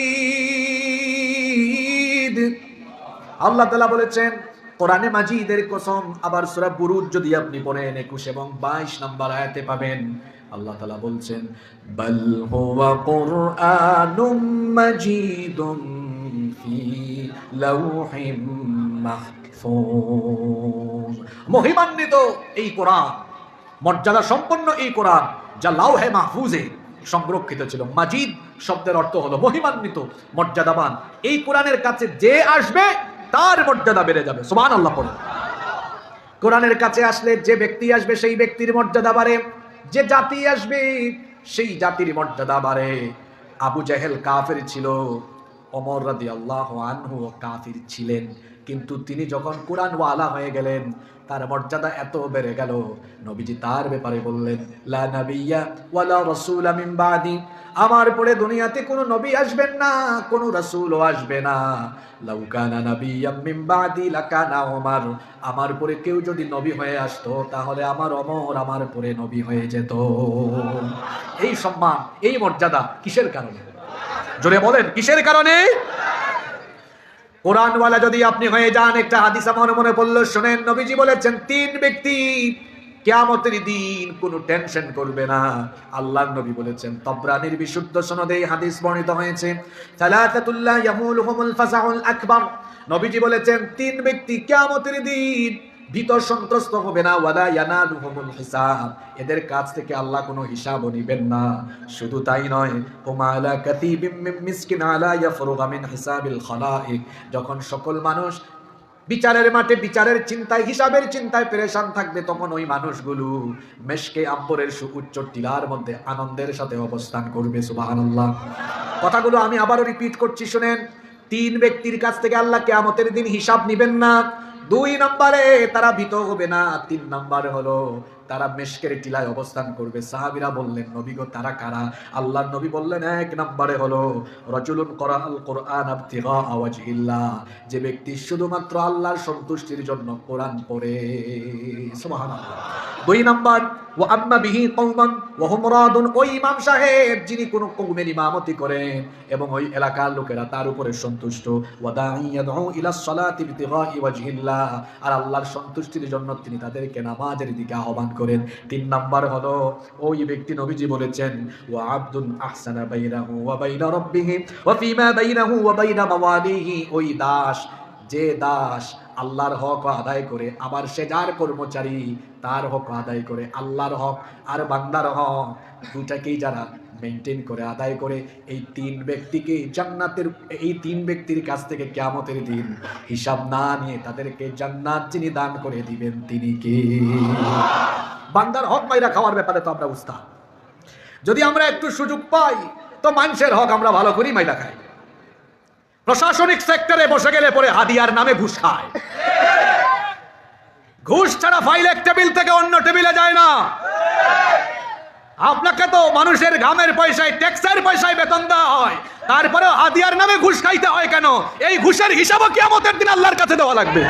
আল্লাহ তাআলা বলেছেন কোরআনে মাজিদের কসম। আবার সূরা বুরুজ যদি আপনি পড়েন 21 এবং 22 নম্বর আয়াতে পাবেন, আল্লাহ তাআলা বলছেন, বাল হুয়া কুরআনুম মাজিদুম ফি লাউহিম মাহফুজ। মহিমান্বিত এই কোরআন, মর্যাদা সম্পন্ন এই কোরআন, যা লাউহে মাহফুজে সংরক্ষিত ছিল। মাজিদ শব্দের অর্থ হলো মহিমান্বিত, মর্যাদাবান। এই কোরআনের কাছে যে আসবে তার মর্যাদা বেড়ে যাবে। সুবহানাল্লাহ পড়ে। কোরআনের কাছে আসলে যে ব্যক্তি আসবে সেই ব্যক্তির মর্যাদা বাড়ে, যে জাতি আসবে সেই জাতির মর্যাদা বাড়ে। আবু জাহেল কাফের ছিল, ওমর রাদিয়াল্লাহু আনহু কাফির ছিলেন, কিন্তু তিনি যখন কোরআনওয়ালা হয়ে গেলেন তার মর্যাদা এত বেড়ে গেল, নবীজি তার ব্যাপারে বললেন, লা নাবিয়্যা ওয়ালা রাসূলা মিন বাদি। আমার পরে দুনিয়াতে কোনো নবী আসবেন না, কোনো রাসূলও আসবে না। লাউ কানা নাবিয়্যাম মিন বাদি লাকানা ওমর। আমার পরে কেউ যদি নবী হয়ে আসতো তাহলে আমার ওমর আমার পরে নবী হয়ে যেত। এই সম্মান, এই মর্যাদা কিসের কারণে? জোরে বলেন, কিসের কারণে? কোরআনওয়ালা যদি আপনি হয়ে যান, একটা হাদিস আমার মনে পড়লো, শুনেন। নবীজি বলেছেন 3 ব্যক্তি কিয়ামতের দিন কোনো টেনশন করবে না। আল্লাহর নবী বলেছেন, তবরানীর বিশুদ্ধ সনদে এই হাদিস বর্ণিত হয়েছে, সালাতাতুল্লাহ ইয়ামুলুহুমুল ফাযাউল আকবার। নবীজি বলেছেন 3 ব্যক্তি কিয়ামতের দিন ভীত সন্ত্রস্ত হবে না, ওয়ালা ইয়ানালুহুমুল হিসাব, এদের কাছ থেকে আল্লাহ কোনো হিসাবও নিবেন না। শুধু তাই নয়, হুমা আলা কাতিবিম মিন মিসকিন আলা ইয়াফরুগা মিন হিসাবিল খালাইক, যখন সকল মানুষ বিচারের মাঠে বিচারের চিন্তায়, হিসাবের চিন্তায় পেরেশান থাকবে, তখন ওই মানুষগুলো মেশকে আম্বরের সুউচ্চ টিলার মধ্যে আনন্দের সাথে অবস্থান করবে। সুবহানাল্লাহ। কথাগুলো আমি আবারও রিপিট করছি, শুনেন। 3 ব্যক্তির কাছ থেকে আল্লাহ কিয়ামতের দিন হিসাব নিবেন না। 2 নম্বরে তারা ভীত হবে না। 3 নম্বরে হলো তারা মেশকের টিলায় অবস্থান করবে। সাহাবীরা বললেন, নবী গো তারা কারা? আল্লাহর নবী বললেন, 1 নম্বরে হলো রাজুলুন করাআল কুরআন ইবতিগা ওয়াজহিল্লাহ, যে ব্যক্তি শুধুমাত্র আল্লাহর সন্তুষ্টির জন্য কোরআন পড়ে। সুবহানাল্লাহ। 2 নম্বর, ওয়া আম্মা বিহি কওমান ওয়া হুম রাদুন, ওই ইমাম সাহেব যিনি কোন কওমের ইমামতি করেন এবং ওই এলাকার লোকেরা তার উপরে সন্তুষ্ট। ওয়া দাঈয়াদউ ইলাস সালাতি ইবতিগা ওয়াজহিল্লাহ, আর আল্লাহর সন্তুষ্টির জন্য তিনি তাদেরকে নামাজের দিকে আহ্বান করেন। 3 নাম্বার হলো ওই ব্যক্তি, নবীজি বলেছেন, ওয়া আবদুন আহসানা বাইনাহু ওয়া বাইনা রাব্বিহি ওয়া ফিমা বাইনাহু ওয়া বাইনা মাওয়ালিহি, ওই দাস, যে দাস আল্লাহর হক আদায় করে, আবার সে যার কর্মচারী তার হক আদায় করে, আল্লাহর হক আর বান্দার হক দুটাকেই যারা মেইনটেইন করে, আদায় করে, এই 3 ব্যক্তিকে জান্নাতের, এই 3 ব্যক্তির কাছ থেকে কিয়ামতের দিন হিসাব না নিয়ে তাদেরকে জান্নাত যিনি দান করে দিবেন তিনি কে? বান্দার হক মাইরা খাওয়ার ব্যাপারে তো আমরা উস্তাদ। যদি আমরা একটু সুযোগ পাই তো মানুষের হক আমরা ভালো করি মাইরা খাই। প্রশাসনিক সেক্টরে বসে গেলে পরে হাদিয়ার নামে ঘুষ খায়। ঘুষ ছাড়া ফাইল এক টেবিল থেকে অন্য টেবিলে যায় না। আপনাকে তো মানুষের ঘামের পয়সায়, ট্যাক্সের পয়সায় বেতন দেওয়া হয়, তারপরে হাদিয়ার নামে ঘুষ খাইতে হয় কেন? এই ঘুষের হিসাবও কিয়ামতের দিন আল্লাহর কাছে দেওয়া লাগবে।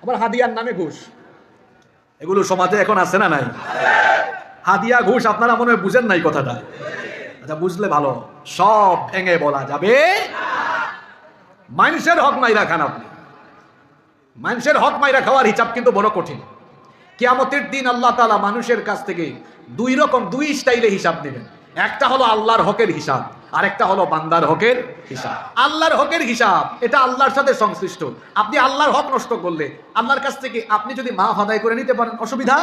আবার হাদিয়ার নামে ঘুষ, এগুলো সমাজে এখন আছে না নাই? হাদিয়া ঘুষ আপনারা মনে হয় বুঝেন নাই কথাটা। আচ্ছা, বুঝলে ভালো, সব ভেঙে বলা যাবে। মানুষের হক মাইরা খান আপনি, মানুষের হক মাইরা খাওয়ার হিসাব কিন্তু বড় কঠিন। কিয়ামতের দিন আল্লাহ তাআলা মানুষের কাছ থেকে 2 স্টাইলে হিসাব নেবেন। একটা হলো আল্লাহর হকের হিসাব, আর একটা হলো বান্দার হকের হিসাব। আল্লাহর হকের হিসাব এটা আল্লাহর সাথে সংশ্লিষ্ট। আপনি আল্লাহর হক নষ্ট করলে আল্লাহর কাছ থেকে আপনি যদি মাফ আদায় করে নিতে পারেন, অসুবিধা।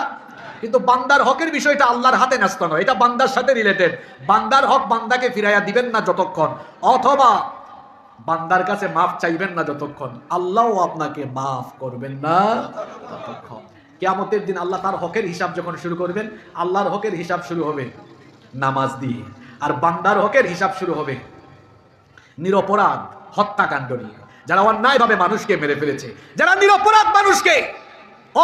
কিন্তু বান্দার হকের বিষয়টা আল্লাহর হাতে ন্যস্ত নয়, এটা বান্দার সাথে রিলেটেড। বান্দার হক বান্দাকে ফিরাইয়া দিবেন না যতক্ষণ, অথবা বান্দার কাছে মাফ চাইবেন না যতক্ষণ, আল্লাহও আপনাকে মাফ করবেন না ততক্ষণ। কিয়ামতের দিন আল্লাহ তার হকের হিসাব যখন শুরু করবেন, আল্লাহর হকের হিসাব শুরু হবে নামাজ দিয়ে, আর বান্দার হকের হিসাব শুরু হবে নিরপরাধ হত্যাকাণ্ড নিয়ে। যারা অন্যায়ভাবে মানুষকে মেরে ফেলেছে, যারা নিরপরাধ মানুষকে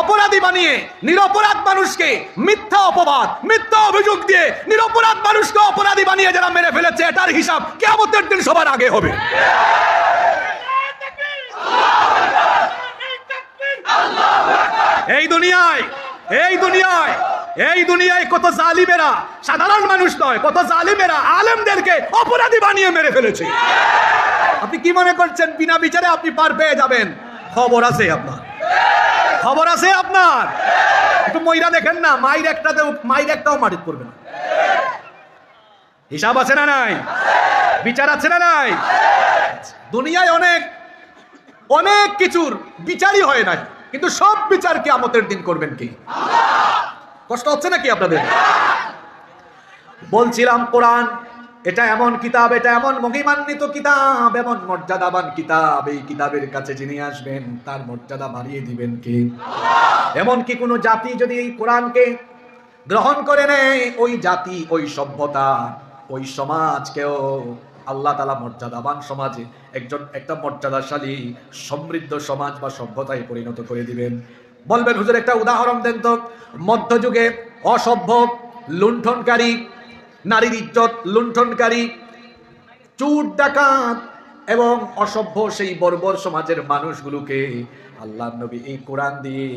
অপরাধী বানিয়ে, নিরপরাধ মানুষকে মিথ্যা অপবাদ, মিথ্যা অভিযোগ দিয়ে নিরপরাধ মানুষকে অপরাধী বানিয়ে যারা মেরে ফেলেছে, এটার হিসাব কিয়ামতের দিন সবার আগে হবে। এই দুনিয়ায় কত জালিমেরা, সাধারণ মানুষ নয়, কত জালিমেরা আলেমদেরকে অপরাধী বানিয়ে মেরে ফেলেছে। আপনি কি মনে করছেন বিনা বিচারে আপনি পার পেয়ে যাবেন? খবর আছে আপনার, খবর আছে আপনার। একটু মইরা দেখেন না, মাইর একটাও মারিত করবে না। হিসাব আছে না নাই? বিচার আছে না নাই? দুনিয়ায় অনেক কিছুর বিচারই হয় নাই, কিন্তু সব বিচার কিয়ামতের দিন করবেন কি? কষ্ট হচ্ছে নাকি আপনাদের? বলছিলাম কোরআন এটা এমন কিতাব, এটা এমন মহিমান্বিত কিতাব, এমন মর্যাদাবান কিতাব, এই কিতাবের কাছে যিনি আসবেন তার মর্যাদা বাড়িয়ে দিবেন কে? এমন কি কোনো জাতি যদি এই কোরআনকে গ্রহণ করে নেয়, ওই জাতি, ওই সভ্যতা, ওই সমাজকেও আল্লাহ তাআলা মর্যাদাবান সমাজে একটা মর্যাদাশালী সমৃদ্ধ সমাজ বা সভ্যতায় পরিণত করে দিবেন। বলবেন হুজুর একটা উদাহরণ দেন তো। মধ্যযুগে অসভ্য, লুণ্ঠনকারী, নারীর ইজ্জত লুণ্ঠনকারী, চোর ডাকাত এবং অসভ্য সেই বর্বর সমাজের মানুষগুলোকে আল্লাহর নবী এই কোরআন দিয়ে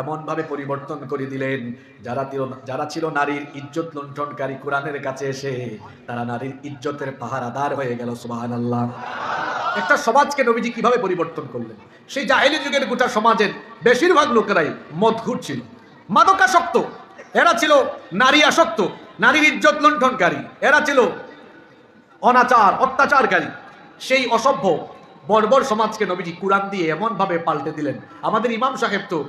এমন ভাবে পরিবর্তন করে দিলেন, যারা ছিল নারীর ইজ্জত লুণ্ঠনকারী, কোরআনের কাছে এসে তারা নারীর ইজ্জতের পাহারাদার হয়ে গেল। সুবহানাল্লাহ। একটা সমাজকে নবীজি কিভাবে পরিবর্তন করলেন। সেই জাহেলি যুগের গোটা সমাজের বেশিরভাগ লোকেরাই মদঘুর ছিল, মাদকাসক্ত, এরা ছিল নারী আসক্ত, নারীর ইজ্জত লুণ্ঠনকারী, এরা ছিল অনাচার অত্যাচারকারী। সেই অসভ্য বর্বর সমাজকে নবীজি কুরআন দিয়ে এমন ভাবে পাল্টে দিলেন। আমাদের ইমাম সাহেব তো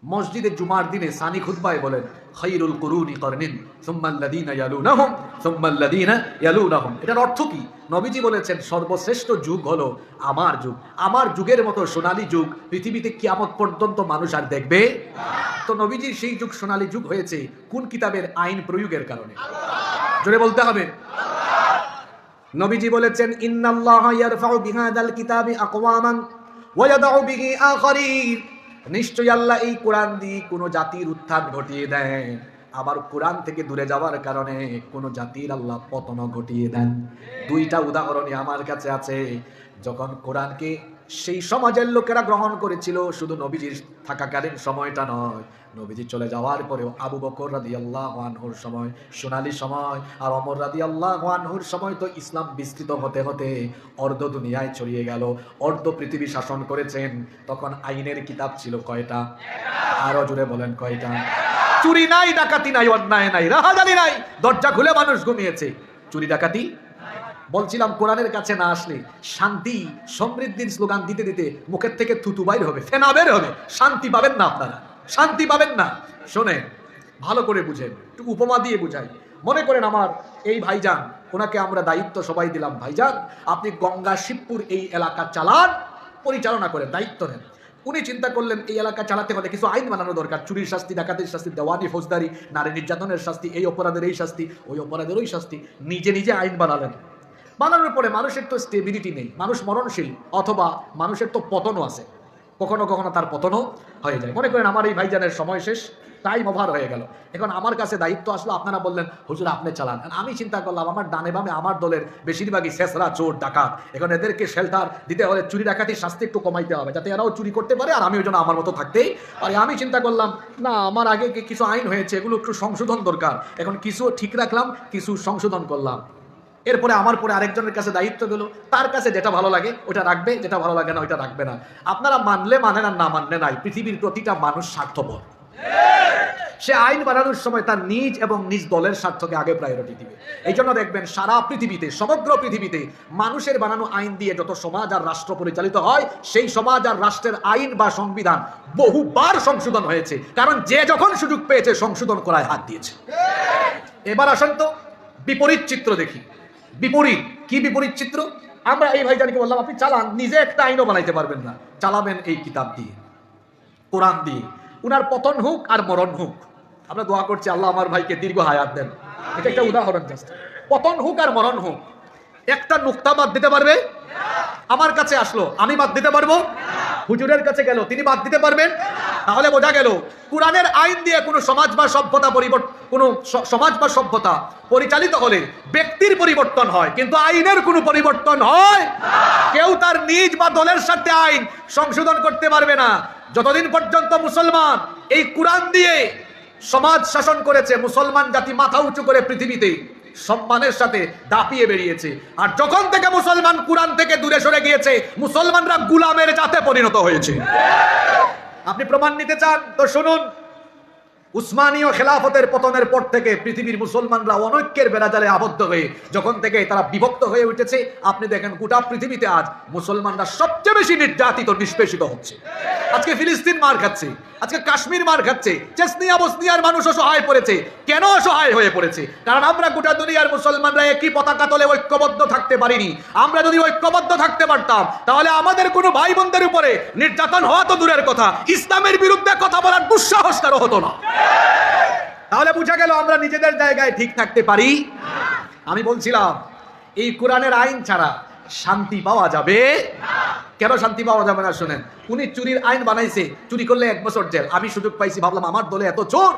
মসজিদে জুমার দিনে সানি খুতবায় বলেন, খায়রুল কুরুনি করনিন সুম্মাল্লাযীনা ইয়ালুনাহুম সুম্মাল্লাযীনা ইয়ালুনাহুম। এটার অর্থ কি? নবীজি বলেছেন সর্বশ্রেষ্ঠ যুগ হলো আমার যুগ। আমার যুগের মতো সোনালী যুগ পৃথিবীতে কিয়ামত পর্যন্ত মানুষ আর দেখবে। তো নবীজির সেই যুগ সোনালী যুগ হয়েছে কোন কিতাবের আইন প্রয়োগের কারণে? জোরে বলতে হবে। নবীজি বলেছেন, ইন্নাল্লাহা ইয়ারফাউ বিহাদাল কিতাবি আকওয়ামান ওয়া ইয়াদউ বিহি আখারিন। নিশ্চয়ই আল্লাহ এই কোরআন দিয়ে কোনো জাতির উত্থান ঘটিয়ে দেন, আবার কোরআন থেকে দূরে যাওয়ার কারণে কোনো জাতির আল্লাহ পতন ঘটিয়ে দেন। দুইটা উদাহরণই আমার কাছে আছে। যখন কোরআনকে সেই সমাজের লোকেরা গ্রহণ করেছিল, শুধু নবীজির থাকাকালীন সময়টা নয়, নবীজি চলে যাওয়ার পরেও আবু বকর রাদিয়াল্লাহু আনহুর সময় সোনালী সময়, আর ওমর রাদিয়াল্লাহু আনহুর সময় তো ইসলাম বিস্তৃত হতে হতে অর্ধ দুনিয়ায় ছড়িয়ে গেল, অর্ধ পৃথিবী শাসন করেছেন। তখন আইনের কিতাব ছিল কয়টা? আরো জোরে বলেন কয়টা? চুরি নাই, ডাকাতি নাই, অন্যায় নাই, রাহাজানি নাই, দরজা খুলে মানুষ ঘুমিয়েছে, চুরি ডাকাতি। বলছিলাম কোরআনের কাছে না আসলে শান্তি সমৃদ্ধির স্লোগান দিতে দিতে মুখের থেকে থুতু বাইর হবে, ফেনা বের হবে, শান্তি পাবেন না, আপনারা শান্তি পাবেন না। শোনেন, ভালো করে বুঝেন, একটু উপমা দিয়ে বুঝাই। মনে করেন আমার এই ভাইজান, ওনাকে আমরা দায়িত্ব সবাই দিলাম, ভাইজান আপনি গঙ্গা শিবপুর এই এলাকা চালান, পরিচালনা করেন, দায়িত্ব নেন। উনি চিন্তা করলেন এই এলাকা চালাতে হলে কিছু আইন বানানো দরকার, চুরির শাস্তি, ডাকাতির শাস্তি, দেওয়ানি ফৌজদারি, নারী নির্যাতনের শাস্তি, এই অপরাধের এই শাস্তি, ওই অপরাধের ওই শাস্তি। নিজে নিজে আইন বানালেন। বানানোর পরে মানুষের তো স্টেবিলিটি নেই, মানুষ মরণশীল, অথবা মানুষের তো পতনও আছে, কখনো কখনো তার পতনও হয়ে যায়। মনে করেন আমার এই ভাইজানের সময় শেষ, টাইম ওভার হয়ে গেল, এখন আমার কাছে দায়িত্ব আসলো, আপনারা বললেন হুজুর আপনি চালান। আমি চিন্তা করলাম আমার ডানে বামে আমার দলের বেশিরভাগই শেষরা চোর ডাকাত, এখন এদেরকে শেল্টার দিতে হলে চুরি ডাকাতির শাস্তি একটু কমাইতে হবে, যাতে এরাও চুরি করতে পারে আর আমি ওই জন্য আমার মতো থাকতেই পারি। আমি চিন্তা করলাম না, আমার আগে কিছু আইন হয়েছে, এগুলো একটু সংশোধন দরকার, এখন কিছু ঠিক রাখলাম, কিছু সংশোধন করলাম। এরপরে আমার পরে আরেকজনের কাছে দায়িত্ব গেল, তার কাছে যেটা ভালো লাগে ওটা রাখবে, যেটা ভালো লাগে না ওইটা রাখবে না। আপনারা মানলে মানেন আর না মানলে নাই, পৃথিবীর প্রতিটা মানুষ স্বার্থপর। সে আইন বানানোর সময় তার নিজ এবং নিজ দলের স্বার্থকে আগে প্রায়োরিটি দিবে। এই জন্য দেখবেন সারা পৃথিবীতে, সমগ্র পৃথিবীতে মানুষের বানানো আইন দিয়ে যত সমাজ আর রাষ্ট্র পরিচালিত হয়, সেই সমাজ আর রাষ্ট্রের আইন বা সংবিধান বহুবার সংশোধন হয়েছে, কারণ যে যখন সুযোগ পেয়েছে সংশোধন করায় হাত দিয়েছে। এবার আসেন তো বিপরীত চিত্র দেখি। বিপরীত কি? বিপরীত চিত্র আমরা এই ভাইজানকে বললাম আপনি চালান, নিজে একটা আইনও বানাইতে পারবেন না, চালাবেন এই কিতাব দিয়ে, কোরআন দিয়ে। উনার পতন হোক আর মরণ হোক, আমরা দোয়া করছি আল্লাহ আমার ভাইকে দীর্ঘ হায়াত দেন। এটা একটা উদাহরণ জাস্ট। পতন হোক আর মরণ হোক, একটা নুক্তা বাদ দিতে পারবে? আমার কাছে আসলো, আমি বাদ দিতে পারবো? হুজুরের কাছে গেল, তিনি বাদ দিতে পারবেন? তাহলে বোঝা গেল কোরআনের আইন দিয়ে কোনো সমাজ বা সভ্যতা কোনো সমাজ বা সভ্যতা পরিচালিত হলে ব্যক্তির পরিবর্তন হয়, কিন্তু আইনের কোনো পরিবর্তন হয়। কেউ তার নিজ বা দলের সাথে আইন সংশোধন করতে পারবে না। যতদিন পর্যন্ত মুসলমান এই কোরআন দিয়ে সমাজ শাসন করেছে, মুসলমান জাতি মাথা উঁচু করে পৃথিবীতে সম্মানের সাথে দাপিয়ে বেরিয়েছে। আর যখন থেকে মুসলমান কোরআন থেকে দূরে সরে গিয়েছে, মুসলমানরা গোলামের জাতে পরিণত হয়েছে। আপনি প্রমাণ নিতে চান তো শুনুন, উসমানীয় খেলাফতের পতনের পর থেকে পৃথিবীর মুসলমানরা অনৈক্যের বেড়াজালে আবদ্ধ হয়ে যখন থেকে তারা বিভক্ত হয়ে উঠেছে, আপনি দেখেন গোটা পৃথিবীতে আজ মুসলমানরা সবচেয়ে বেশি নির্যাতিত, নিষ্পেষিত হচ্ছে। আজকে ফিলিস্তিন মার খাচ্ছে, আজকে কাশ্মীর মার খাচ্ছে, চেচনিয়া বসনিয়ার মানুষ অসহায় পড়েছে। কেন অসহায় হয়ে পড়েছে? কারণ আমরা গোটা দুনিয়ার মুসলমানরা একই পতাকা তলে ঐক্যবদ্ধ থাকতে পারিনি। আমরা যদি ঐক্যবদ্ধ থাকতে পারতাম, তাহলে আমাদের কোনো ভাই বোনদের উপরে নির্যাতন হওয়া তো দূরের কথা, ইসলামের বিরুদ্ধে কথা বলার দুঃসাহস কারো হতো না। তাহলে বুঝা গেল আমরা নিজেদের জায়গায় ঠিক থাকতে পারি। আমি বলছিলাম এই কোরআনের আইন ছাড়া শান্তি পাওয়া যাবে। কেন শান্তি পাওয়া যাবে না? শুনেন, উনি চুরির আইন বানাইছে, চুরি করলে 1 বছর জেল। আমি সুযোগ পাইছি, ভাবলাম আমার দলে এত চোর,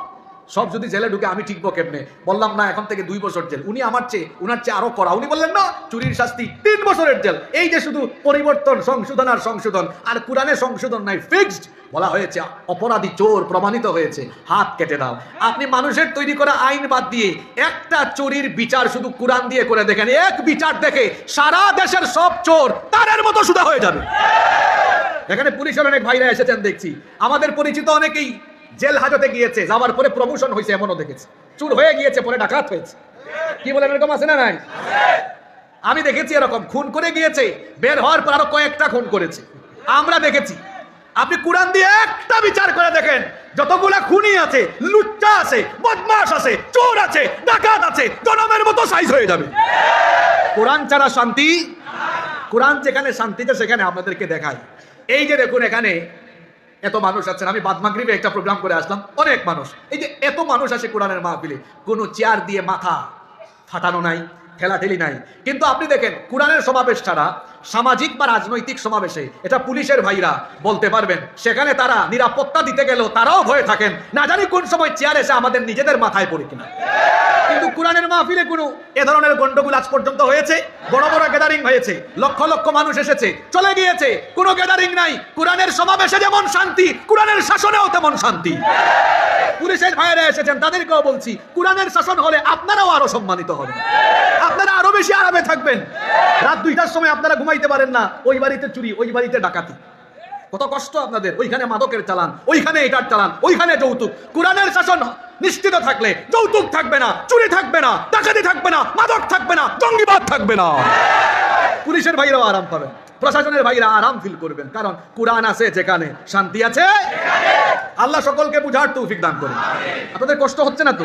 সব যদি জেলে ঢুকে আমি টিকবো কেমনে? বললাম না, এখন থেকে 2 বছর জেল। উনি উনার চেয়ে আরো করা। উনি বললেন না, চুরির শাস্তি 3 বছরের জেল। এই যে শুধু পরিবর্তন, সংশোধন আর সংশোধন, আর কোরআনে সংশোধন নাই, ফিক্সড। বলা হয়েছে অপরাধী চোর প্রমাণিত হয়েছে, হাত কেটে দাও। আপনি মানুষের তৈরি করা আইন বাদ দিয়ে একটা চোরির বিচার শুধু কোরআন দিয়ে করে দেখেন, এক বিচার দেখে সারা দেশের সব চোর তারের মতো সুদা হয়ে যাবে। এখানে পুলিশের অনেক ভাইরা এসেছেন দেখছি, আমাদের পরিচিত অনেকেই জেল হাজতে গিয়েছে, যাওয়ার পরে প্রমোশন হয়েছে, এমনও দেখেছি। চুর হয়ে গিয়েছে, পরে ডাকাত হয়েছে। কি বলেন, এরকম আছে না নাই? আমি দেখেছি এরকম, খুন করে গিয়েছে, বের হওয়ার পর আরো কয়েকটা খুন করেছে, আমরা দেখেছি। আপনি কোরআন দিয়ে একটা বিচার করে দেখেন, যতগুলা খুনি আছে, লুচ্চা আছে, বদমাশ আছে, চোর আছে, ডাকাত আছে, জনমের মতো সাইজ হয়ে যাবে। কোরআন ছাড়া শান্তি, কোরআন যেখানে শান্তিতে সেখানে আপনাদেরকে দেখায়। এই যে দেখুন, এখানে এত মানুষ আছেন, আমি বাদ মাগরিবে একটা প্রোগ্রাম করে আসলাম, অনেক মানুষ। এই যে এত মানুষ আসে কোরআনের মাহফিলে, কোনো চেয়ার দিয়ে মাথা ফাটানো নাই, ঠেলাঠেলি নাই। কিন্তু আপনি দেখেন, কোরআনের সমাবেশ ছাড়া সামাজিক বা রাজনৈতিক সমাবেশে, এটা পুলিশের ভাইরা বলতে পারবেন, সেখানে তারা নিরাপত্তা দিতে গেলেও তারাও ভয়ে থাকেন, না জানি কোন সময় চেয়ার এসে আমাদের নিজেদের মাথায় পড়ে কিনা। কিন্তু কোরআনের মাহফিলে কোনো এ ধরনের গন্ডগোল আজ পর্যন্ত হয়েছে? বড় বড় গ্যাদারিং হয়েছে, লক্ষ লক্ষ মানুষ এসেছে, চলে গিয়েছে, কোনো গ্যাদারিং নাই। কোরআনের সমাবেশে যেমন শান্তি, কোরআনের শাসনেও তেমন শান্তি। পুলিশের ভাইয়েরা এসেছেন, তাদেরকেও বলছি, কোরআনের শাসন হলে আপনারাও আরো সম্মানিত হবেন, আপনারা আরো বেশি আরামে থাকবেন। রাত 2টার সময় আপনারা ঘুমাইতে পারেন না, ওই বাড়িতে চুরি, ওই বাড়িতে ডাকাতি, কত কষ্ট আপনাদের। ওইখানে মাদকের চালান, ওইখানে এটার চালান, ওইখানে যৌতুক। কোরআনের শাসন নিশ্চিত থাকলে যৌতুক থাকবে না, চুরি থাকবে না, ডাকাতি থাকবে না, মাদক থাকবে না, জঙ্গিবাদ থাকবে না। পুলিশের ভাইরাও আরাম পাবেন, প্রশাসনের ভাইরা আরাম ফিল করবেন, কারণ কোরআন আছে যেখানে, শান্তি আছে। আল্লাহ সকলকে বুঝার তৌফিক দান করুন। আপনাদের কষ্ট হচ্ছে না তো?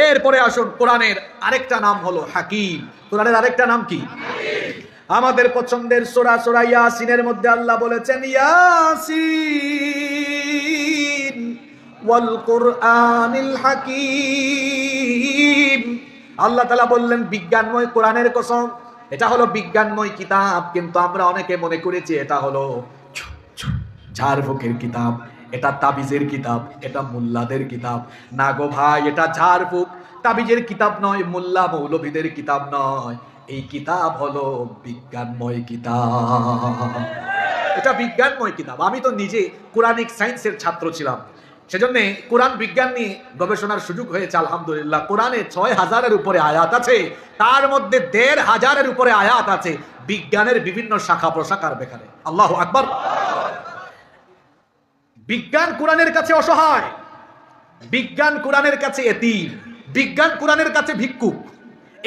এরপরে আসুন, কোরআনের আরেকটা নাম হলো হাকিম। কোরআনের আরেকটা নাম কি? আমাদের পছন্দের সূরা সূরা ইয়াসিনের মধ্যে আল্লাহ বলেছেন, ইয়াসিন ওয়াল কুরআনিল হাকিম। আল্লাহ তাআলা বললেন বিজ্ঞানময় কোরআনের কসম। এটা হলো বিজ্ঞানময় কিতাব, কিন্তু আমরা অনেকে মনে করেছি এটা হলো ঝাড়ফুঁকের কিতাব, এটা তাবিজের কিতাব, এটা মোল্লাদের কিতাব। না গো ভাই, এটা ঝাড়ফুঁক তাবিজের কিতাব নয়, মোল্লা মৌলভীদের কিতাব নয়। এই কিতাব হলো বিজ্ঞানময় কিতাব। এটা বিজ্ঞানময় কিতাব। আমি তো নিজে কোরআনিক সায়েন্সের ছাত্র ছিলাম, সেজন্য কোরআন বিজ্ঞান নিয়ে গবেষণার সুযোগ হয়েছে। আলহামদুলিল্লাহ, কোরআনে 6000-এর উপরে আয়াত আছে, তার মধ্যে 1500-এর উপরে আয়াত আছে বিজ্ঞানের বিভিন্ন শাখা প্রশাখার ব্যাপারে। আল্লাহু আকবার। বিজ্ঞান কোরআনের কাছে অসহায়, বিজ্ঞান কোরআনের কাছে এতিম, বিজ্ঞান কোরআনের কাছে ভিক্ষুক।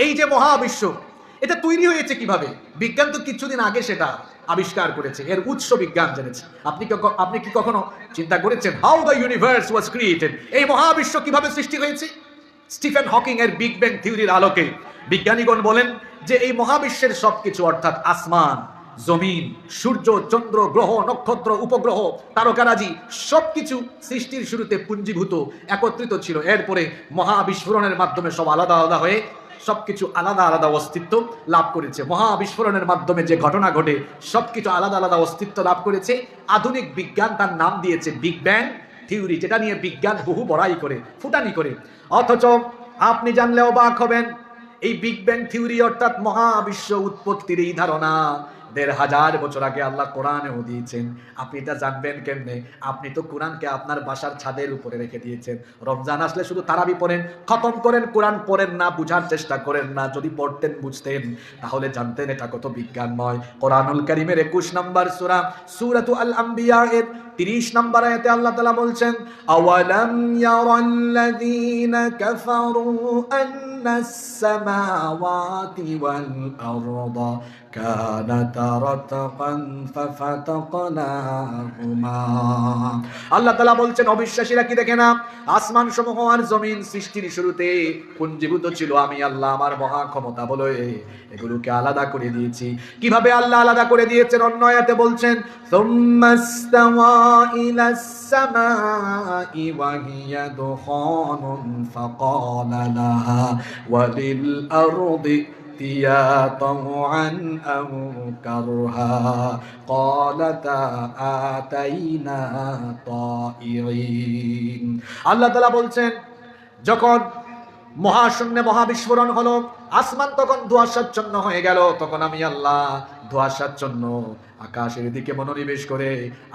এই যে মহাবিশ্ব, এটা তৈরি হয়েছে কিভাবে? বিজ্ঞান তো কিছুদিন আগে সেটা আবিষ্কার করেছে, এর উৎস বিজ্ঞান জেনেছে। আপনি কি কখনো চিন্তা করেছেন how the universe was created? এই মহাবিশ্ব কিভাবে সৃষ্টি হয়েছে? স্টিফেন হকিং এর বিগ ব্যাং থিওরির আলোকে বিজ্ঞানীগণ বলেন যে এই মহাবিশ্বের সবকিছু, অর্থাৎ আসমান, জমিন, সূর্য, চন্দ্র, গ্রহ, নক্ষত্র, উপগ্রহ, তারকারাজি, সবকিছু সৃষ্টির শুরুতে পুঞ্জীভূত, একত্রিত ছিল। এরপরে মহাবিস্ফোরণের মাধ্যমে সব আলাদা আলাদা হয়ে সবকিছু আলাদা আলাদা অস্তিত্ব লাভ করেছে। মহাবিস্ফোরণের মাধ্যমে যে ঘটনা ঘটে, সবকিছু আলাদা আলাদা অস্তিত্ব লাভ করেছে। আধুনিক বিজ্ঞান তার নাম দিয়েছে বিগ ব্যাং থিওরি, যেটা নিয়ে বিজ্ঞান বহু বড়াই করে, ফুটানি করে। অথচ আপনি জানলে অবাক হবেন, এই বিগ ব্যাং থিওরি অর্থাৎ মহাবিশ্ব উৎপত্তির এই ধারণা 1500 বছর আগে আল্লাহ কোরআনেও দিয়েছেন। আপনি এটা জানবেন কেমনে? আপনি তো কোরআনকে আপনার বাসার ছাদের উপরে রেখে দিয়েছেন। রমজান আসলে শুধু তারাবি পড়েন, খতম করেন, কোরআন পড়েন না, বুঝার চেষ্টা করেন না। যদি পড়তেন, বুঝতেন, তাহলে জানতেন এটা কত বিজ্ঞানময়। কোরআনুল কারীমের 21 নম্বর সূরা, সূরাতুল আম্বিয়া এর 30 নম্বর আয়াতে আল্লাহ তাআলা বলছেন, আওয়ালাম ইয়ারাল্লাযীনা কাফারু আন্নাস সামাওয়াতি ওয়াল আরদা কানাতা রাতকান ফাফাতাকনাহুমা। আল্লাহ তাআলা বলছেন, অবিশ্বাসীরা কি দেখে না? আসমান সমূহ আর জমিন সৃষ্টির শুরুতে পুঞ্জীভূত ছিল আমি আল্লাহ আমার মহা ক্ষমতা বলে এগুলোকে আলাদা করে দিয়েছি। কিভাবে আল্লাহ আলাদা করে দিয়েছেন? অন্য আয়াতে বলছেন, সুম্মাস্তাওয়া ইলাস সামাই ওয়া হিয়া দুখানুন ফাকালা লাহা ওয়া লিল আরদি ائتيا طوعا أو كرها قالتا آتينا طائعين। আল্লাহ তাআলা বলছেন, যখন মহাশূন্যে মহাবিস্ফোরণ হলো, আসমান তখন ধোঁয়াশাচ্ছন্ন হয়ে গেল, তখন আমি আল্লাহ ধোঁয়াশাচ্ছন্ন আকাশের দিকে মনোনিবেশ করে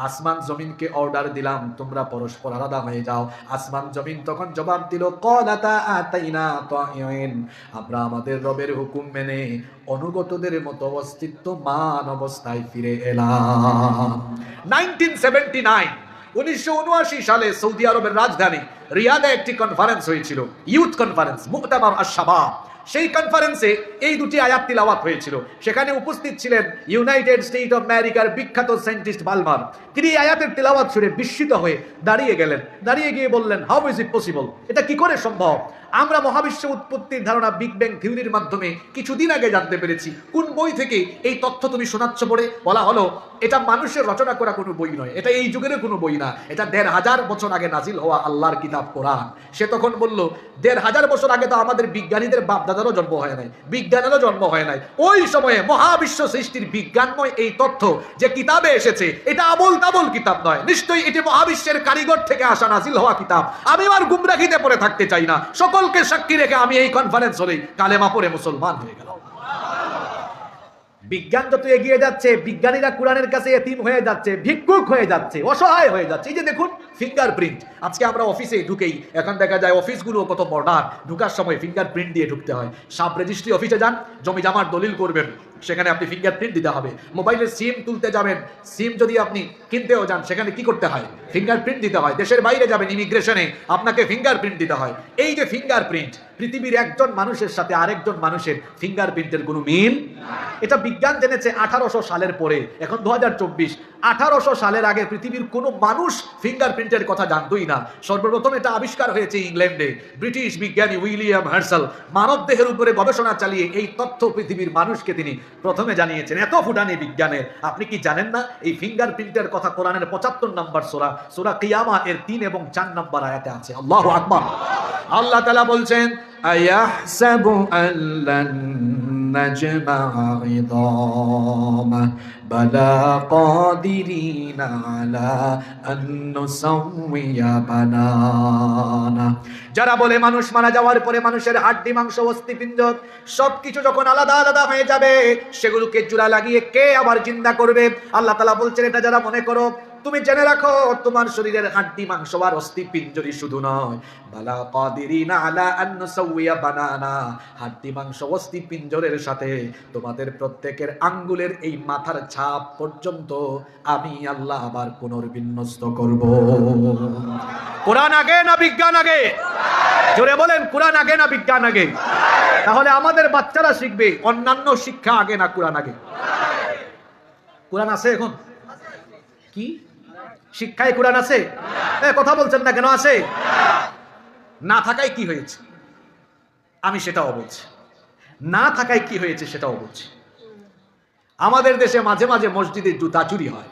আসমান জমিনকে অর্ডার দিলাম, তোমরা পরস্পর আলাদা হয়ে যাও। আসমান জমিন তখন জবাব দিল, ক্বালাতা আতাইনা তাইয়িন, আমরা আমাদের রবের হুকুম মেনে অনুগতদের মতো অস্তিত্বমান অবস্থায় ফিরে এলাম। 1979 সালে সৌদি আরবের রাজধানী রিয়াদে একটি কনফারেন্স হয়েছিল, ইউথ কনফারেন্স, মুক্তামার আশ-শাবাব। সেই কনফারেন্সে এই দুটি আয়াত তিলাওয়াত হয়েছিল। সেখানে উপস্থিত ছিলেন ইউনাইটেড স্টেট অফ আমেরিকার বিখ্যাত সায়েন্টিস্ট বালমার। তিনি এই আয়াতের তিলাওয়াত শুনে বিস্মিত হয়ে দাঁড়িয়ে গেলেন। দাঁড়িয়ে গিয়ে বললেন, হাউ ইজ ইট পসিবল, এটা কি করে সম্ভব? আমরা মহাবিশ্ব উৎপত্তির ধারণা বিগ ব্যাং থিওরির মাধ্যমে কিছুদিন আগে জানতে পেরেছি। কোন বই থেকে এই তথ্য তুমি শোনাচ্ছ? পড়ে বলা হলো, এটা মানুষের রচনা করা কোনো বই নয়, এটা এই যুগের কোনো বই না, এটা ১৫০০ বছর আগে নাজিল হওয়া আল্লাহর কিতাব কোরআন। সে তখন বলল, ১৫০০ বছর আগে তো আমাদের বিজ্ঞানীদের বাপ দাদারও জন্ম হয় নাই, বিজ্ঞানেরও জন্ম হয় নাই। ওই সময়ে মহাবিশ্ব সৃষ্টির বিজ্ঞানময় এই তথ্য যে কিতাবে এসেছে, এটা আবোল তাবোল কিতাব নয়, নিশ্চয়ই এটি মহাবিশ্বের কারিগর থেকে আসা নাজিল হওয়া কিতাব। আমি আর গুমরাহিতে পড়ে থাকতে চাই না। সকলকে সাক্ষী রেখে আমি এই কনফারেন্স হলে কালেমা পড়ে মুসলমান হয়ে গেলাম। বিজ্ঞান যত এগিয়ে যাচ্ছে, বিজ্ঞানীরা কোরআনের কাছে এতিম হয়ে যাচ্ছে, ভিক্ষুক হয়ে যাচ্ছে, অসহায় হয়ে যাচ্ছে। এই যে দেখুন ফিঙ্গারপ্রিন্ট, আজকে আমরা অফিসে ঢুকেই এখন দেখা যায় অফিসগুলো কত মডার্ন, ঢুকার সময় ফিঙ্গারপ্রিন্ট দিয়ে ঢুকতে হয়। সাব রেজিস্ট্রি অফিসে যান, জমি জামার দলিল করবেন, সেখানে আপনি ফিঙ্গারপ্রিন্ট দিতে হবে। মোবাইলের সিম তুলতে যাবেন, সিম যদি আপনি কিনতেও যান, সেখানে কি করতে হয়? ফিঙ্গারপ্রিন্ট দিতে হয়। দেশের বাইরে যাবেন ইমিগ্রেশনে, আপনাকে ফিঙ্গারপ্রিন্ট দিতে হয়। এই যে ফিঙ্গারপ্রিন্ট, পৃথিবীর একজন মানুষের সাথে আরেকজন মানুষের ফিঙ্গারপ্রিন্টের কোনো মিল, এটা বিজ্ঞান জেনেছে 1800 সালের পরে, এখন 2024। 1800 সালের আগে পৃথিবীর কোনো মানুষ ফিঙ্গারপ্রিন্টের কথা জানতোই না। সর্বপ্রথম এটা আবিষ্কার হয়েছে ইংল্যান্ডে। ব্রিটিশ বিজ্ঞানী উইলিয়াম হার্সাল মানব দেহের উপরে গবেষণা চালিয়ে এই তথ্য পৃথিবীর মানুষকে তিনি প্রথমে জানিয়েছেন। এত ফুটানি বিজ্ঞানের, আপনি কি জানেন না এই ফিঙ্গারপ্রিন্টের কথা কোরআনের 75 নম্বর সূরা, সূরা কিয়ামা এর 3 এবং 4 নম্বর আয়াতে আছে। আল্লাহু আকবার। আল্লাহ তাআলা বলছেন, আয়াহসাবু আল্লান নাজমা ইদামা বালা কাদিরিনা আলা আন নুসাউইয়া বানানা। যারা বলে মানুষ মারা যাওয়ার পরে মানুষের হাড্ডি, মাংস, অস্থিপিণ্ড সবকিছু যখন আলাদা আলাদা হয়ে যাবে, সেগুলোকে জোড়া লাগিয়ে কে আবার জিন্দা করবে? আল্লাহ তাআলা বলছেন, এটা যারা মনে করো, তুমি জেনে রাখো তোমার শরীরের হাড্ডি, মাংস আর অস্থিপিণ্ডই শুধু নয়, বালা কাদিরিনা আলা আন নুসাউইয়া বানানা, হাড্ডি, মাংস, অস্থিপিণ্ডের সাথে তোমাদের প্রত্যেকের আঙ্গুলের এই মাথার ছাপ পর্যন্ত আমি আল্লাহ আবার পুনর্বিন্যস্ত করব। কোরআন আগে না বিজ্ঞান আগে? জোরে বলেন, কোরআন আগে না বিজ্ঞান আগে? তাহলে আমাদের বাচ্চারা শিখবে অন্যান্য শিক্ষা আগে না কোরআন আগে? কোরআন আছে এখন? কি শিক্ষায় কোরআন আছে? কথা বলছেন না কেন? আছে না থাকায় কি হয়েছে আমি সেটাও বলছি, না থাকায় কি হয়েছে সেটাও বলছি। আমাদের দেশে মাঝে মাঝে মসজিদে জুতা চুরি হয়।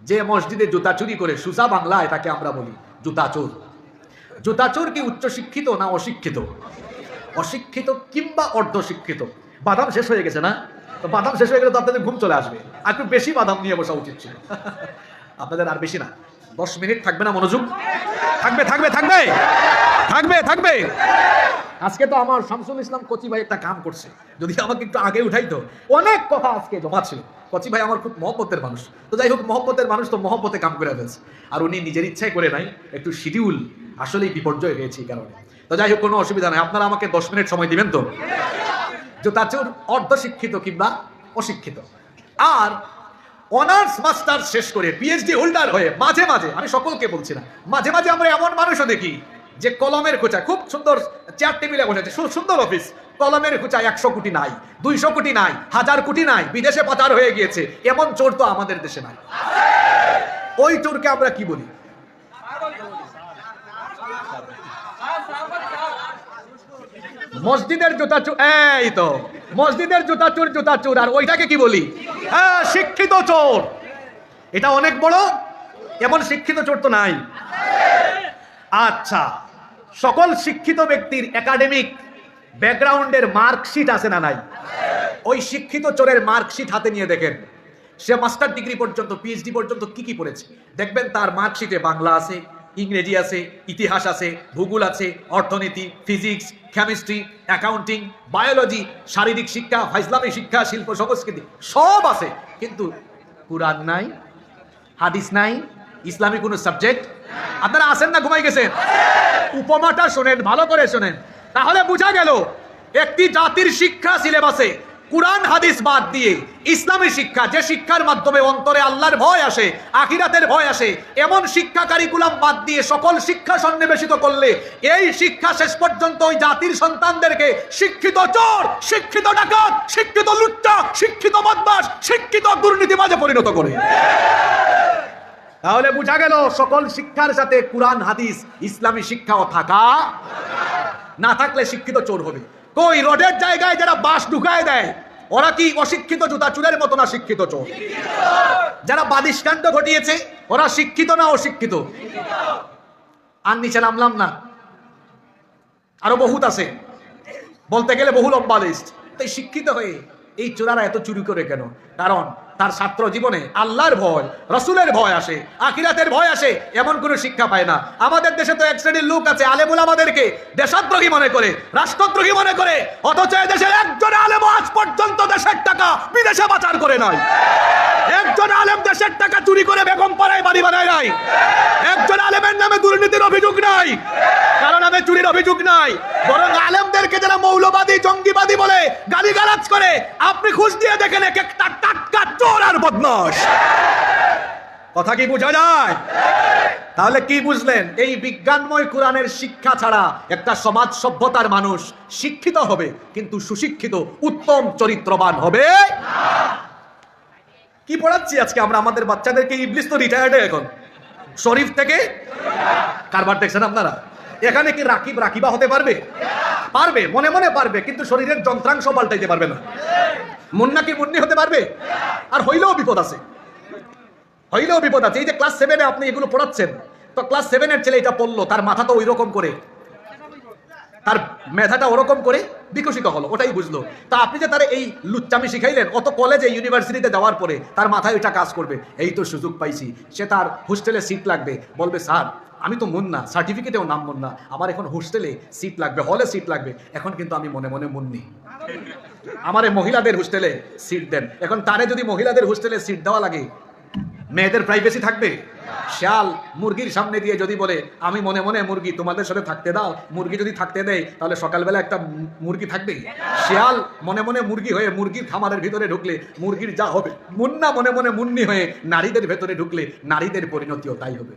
যে মসজিদে জুতা চুরি করে, সুজা বাংলায় তাকে আমরা বলি জুতা চোর। জুতা চোর কি উচ্চ শিক্ষিত না অশিক্ষিত? অশিক্ষিত কিংবা অর্ধশিক্ষিত। বাদাম শেষ হয়ে গেছে না? তো বাদাম শেষ হয়ে গেলে তো আপনাদের ঘুম চলে আসবে। আর একটু বেশি বাদাম নিয়ে বসা উচিত ছিল আপনাদের। আর বেশি না, 10 মিনিট থাকবে না মনোযোগ? থাকবে থাকবে থাকবে থাকবে থাকবে। আজকে তো আমার শামসুল ইসলাম কচি ভাই একটা কাম করছে, যদি আমাকে একটু আগে উঠাইতো, অনেক কথা আজকে জমা ছিল। কচি ভাই আমার খুব মহব্বতের মানুষ, তো যাই হোক, মহব্বতের মানুষ তো মহব্বতে কাম করে ফেলছে। আর উনি নিজের ইচ্ছাই করে নাই, একটু শিডিউল আসলেই বিপর্যয় হয়েছে এই কারণে। তো যাই হোক, কোনো অসুবিধা নাই, আপনারা আমাকে 10 মিনিট সময় দিবেন তো? জুতা চোর অর্ধশিক্ষিত কিংবা অশিক্ষিত। আর অনার্স মাস্টার শেষ করে পিএইচডি হোল্ডার হয়ে মাঝে মাঝে, আমি সকলকে বলছি না, মাঝে মাঝে আমরা এমন মানুষও দেখি যে কলমের খোঁচায় খুব সুন্দর চেয়ার টেবিলে বসেছে, সুন্দর অফিস, কলমের খোঁচায় 100 কোটি নাই, 200 কোটি নাই, 1000 কোটি নাই, বিদেশে পাচার হয়ে গিয়েছে। এমন চোর তো আমাদের দেশে নাই। ওই চোরকে আমরা কি বলি? মসজিদের জুতা চোর। এই তো মসজিদের জুতা চোর, জুতা চোর। আর ওইটাকে কি বলি? হ্যাঁ, শিক্ষিত চোর। এটা অনেক বড়, এমন শিক্ষিত চোর তো নাই। আচ্ছা, সকল শিক্ষিত ব্যক্তির একাডেমিক ব্যাকগ্রাউন্ডের মার্কশিট আছে না নাই? ওই শিক্ষিত চোরের মার্কশিট হাতে নিয়ে দেখেন, সে মাস্টার ডিগ্রি পর্যন্ত, পিএইচডি পর্যন্ত কি কি পড়েছে দেখবেন। তার মার্কশিটে বাংলা আছে, ইংরেজি আছে, ইতিহাস আছে, ভূগোল আছে, অর্থনীতি, ফিজিক্স, কেমিস্ট্রি, অ্যাকাউন্টিং, বায়োলজি, শারীরিক শিক্ষা, ইসলামী শিক্ষা, শিল্প সংস্কৃতি সব আছে, কিন্তু কুরআন নাই, হাদিস নাই, ইসলামী কোন সাবজেক্ট। আপনারা আছেন না ঘুমাই গেছেন? উপমাটা শোনেন, ভালো করে শোনেন, তাহলে বোঝা গেল একটি জাতির শিক্ষা সিলেবাসে কুরআন হাদিস বাদ দিয়ে ইসলামী শিক্ষা, যে শিক্ষার মাধ্যমে অন্তরে আল্লাহর ভয় আসে, আখিরাতের ভয় আসে, এমন শিক্ষা কারিকুলাম বাদ দিয়ে সকল শিক্ষা সন্নিবেশিত করলে এই শিক্ষা শেষ পর্যন্ত ওই জাতির সন্তানদেরকে শিক্ষিত চোর, শিক্ষিত ডাকাত, শিক্ষিত লুচ্চা, শিক্ষিত বদমাশ, শিক্ষিত দুর্নীতিবাজে পরিণত করে। তাহলে বোঝা গেল সকল শিক্ষার সাথে কুরআন হাদিস ইসলামী শিক্ষাও থাকা, না থাকলে শিক্ষিত চোর হবে। কই রোডের জায়গায় যারা বাঁশ ঢুকায় দেয় ওরা কি অশিক্ষিত জুতা চুরের মতো না শিক্ষিত চোর? যারা বাদিশকাণ্ড ঘটিয়েছে ওরা শিক্ষিত না অশিক্ষিত? আর নিচে নামলাম না, আরো বহুত আছে, বলতে গেলে বহু লম্বা লিস্ট। তাই শিক্ষিত হয়ে এই চোরারা এত চুরি করে কেন? কারণ তার ছাত্র জীবনে আল্লাহর ভয়, রসুলের ভয় আসে, আখিরাতের ভয় আসে, এমন কোনো শিক্ষা পায় না। আমাদের দেশে তো এক শ্রেণীর লোক আছে, আলেমুল আমাদেরকে দেশদ্রোহী মনে করে, রাষ্ট্রদ্রোহী মনে করে, অথচ দেশের একজন আলেম আজ পর্যন্ত দেশের টাকা বিদেশে পাচার করে নাই। একজন আলেম দেশের টাকা চুরি করে বেগম পাড়ায় বাড়ি বানায় নাই। একজন আলেমের নামে দুর্নীতির অভিযোগ নাই, কারো নামে চুরির অভিযোগ নাই। বরং আলেমদেরকে যারা মৌলবাদী, জঙ্গিবাদী বলে গালিগালাজ করে, আপনি খোঁজ দিয়ে দেখেন এক একটা টাটকা চোর আর বদমাশ। কথা কি বোঝা যায়? তাহলে কি বুঝলেন? এই বিজ্ঞানময় কোরআনের শিক্ষা ছাড়া একটা সমাজ সভ্যতার মানুষ শিক্ষিত হবে কিন্তু সুশিক্ষিত, উত্তম চরিত্রবান হবে না। কি পড়াচ্ছি আজকে আমরা আমাদের বাচ্চাদেরকে? ইবলিস তো রিটায়ার্ড এখন, শরীফ থেকে কারবার দেখছেন আপনারা। এখানে কি রাকিব রাকিবা হতে পারবে? পারবে, মনে মনে পারবে, কিন্তু শরীরের যন্ত্রাংশ পাল্টাইতে পারবে না। মুন্না কি মুন্নি হতে পারবে? আর হইলেও বিপদ আছে, হইলেও বিপদ আছে। এই যে ক্লাস 7-এ আপনি এগুলো পড়াচ্ছেন, তো ক্লাস 7-এর ছেলে এটা পড়লো, তার মাথা তো ওই রকম করে, তার মেধাটা ওরকম করে বিকশিত হলো, ওটাই বুঝলো। তা আপনি যে তার এই লুচ্চামি শিখাইলেন, অত কলেজে ইউনিভার্সিটিতে যাওয়ার পরে তার মাথায় ওইটা কাজ করবে। এই তো সুযোগ পাইছি, সে তার হোস্টেলে সিট লাগবে, বলবে স্যার আমি তো মুন্না, সার্টিফিকেটেও নাম মুন্না, আমার এখন হোস্টেলে সিট লাগবে, হলে সিট লাগবে। এখন কিন্তু আমি মনে মনে মুন্নি, আমারে মহিলাদের হোস্টেলে সিট দেন। এখন তারে যদি মহিলাদের হোস্টেলে সিট দেওয়া লাগে, মেয়েদের প্রাইভেসি থাকবে? শিয়াল মুরগির সামনে দিয়ে যদি বলে আমি মনে মনে মুরগি, তোমাদের সাথে থাকতে দাও, মুরগি যদি থাকতে দেয় তাহলে সকালবেলা একটা মুরগি থাকবে? শিয়াল মনে মনে মুরগি হয়ে মুরগির খামারের ভিতরে ঢুকলে মুরগির যা হবে, মুন্না মনে মনে মুন্নি হয়ে নারীদের ভেতরে ঢুকলে নারীদের পরিণতিও তাই হবে।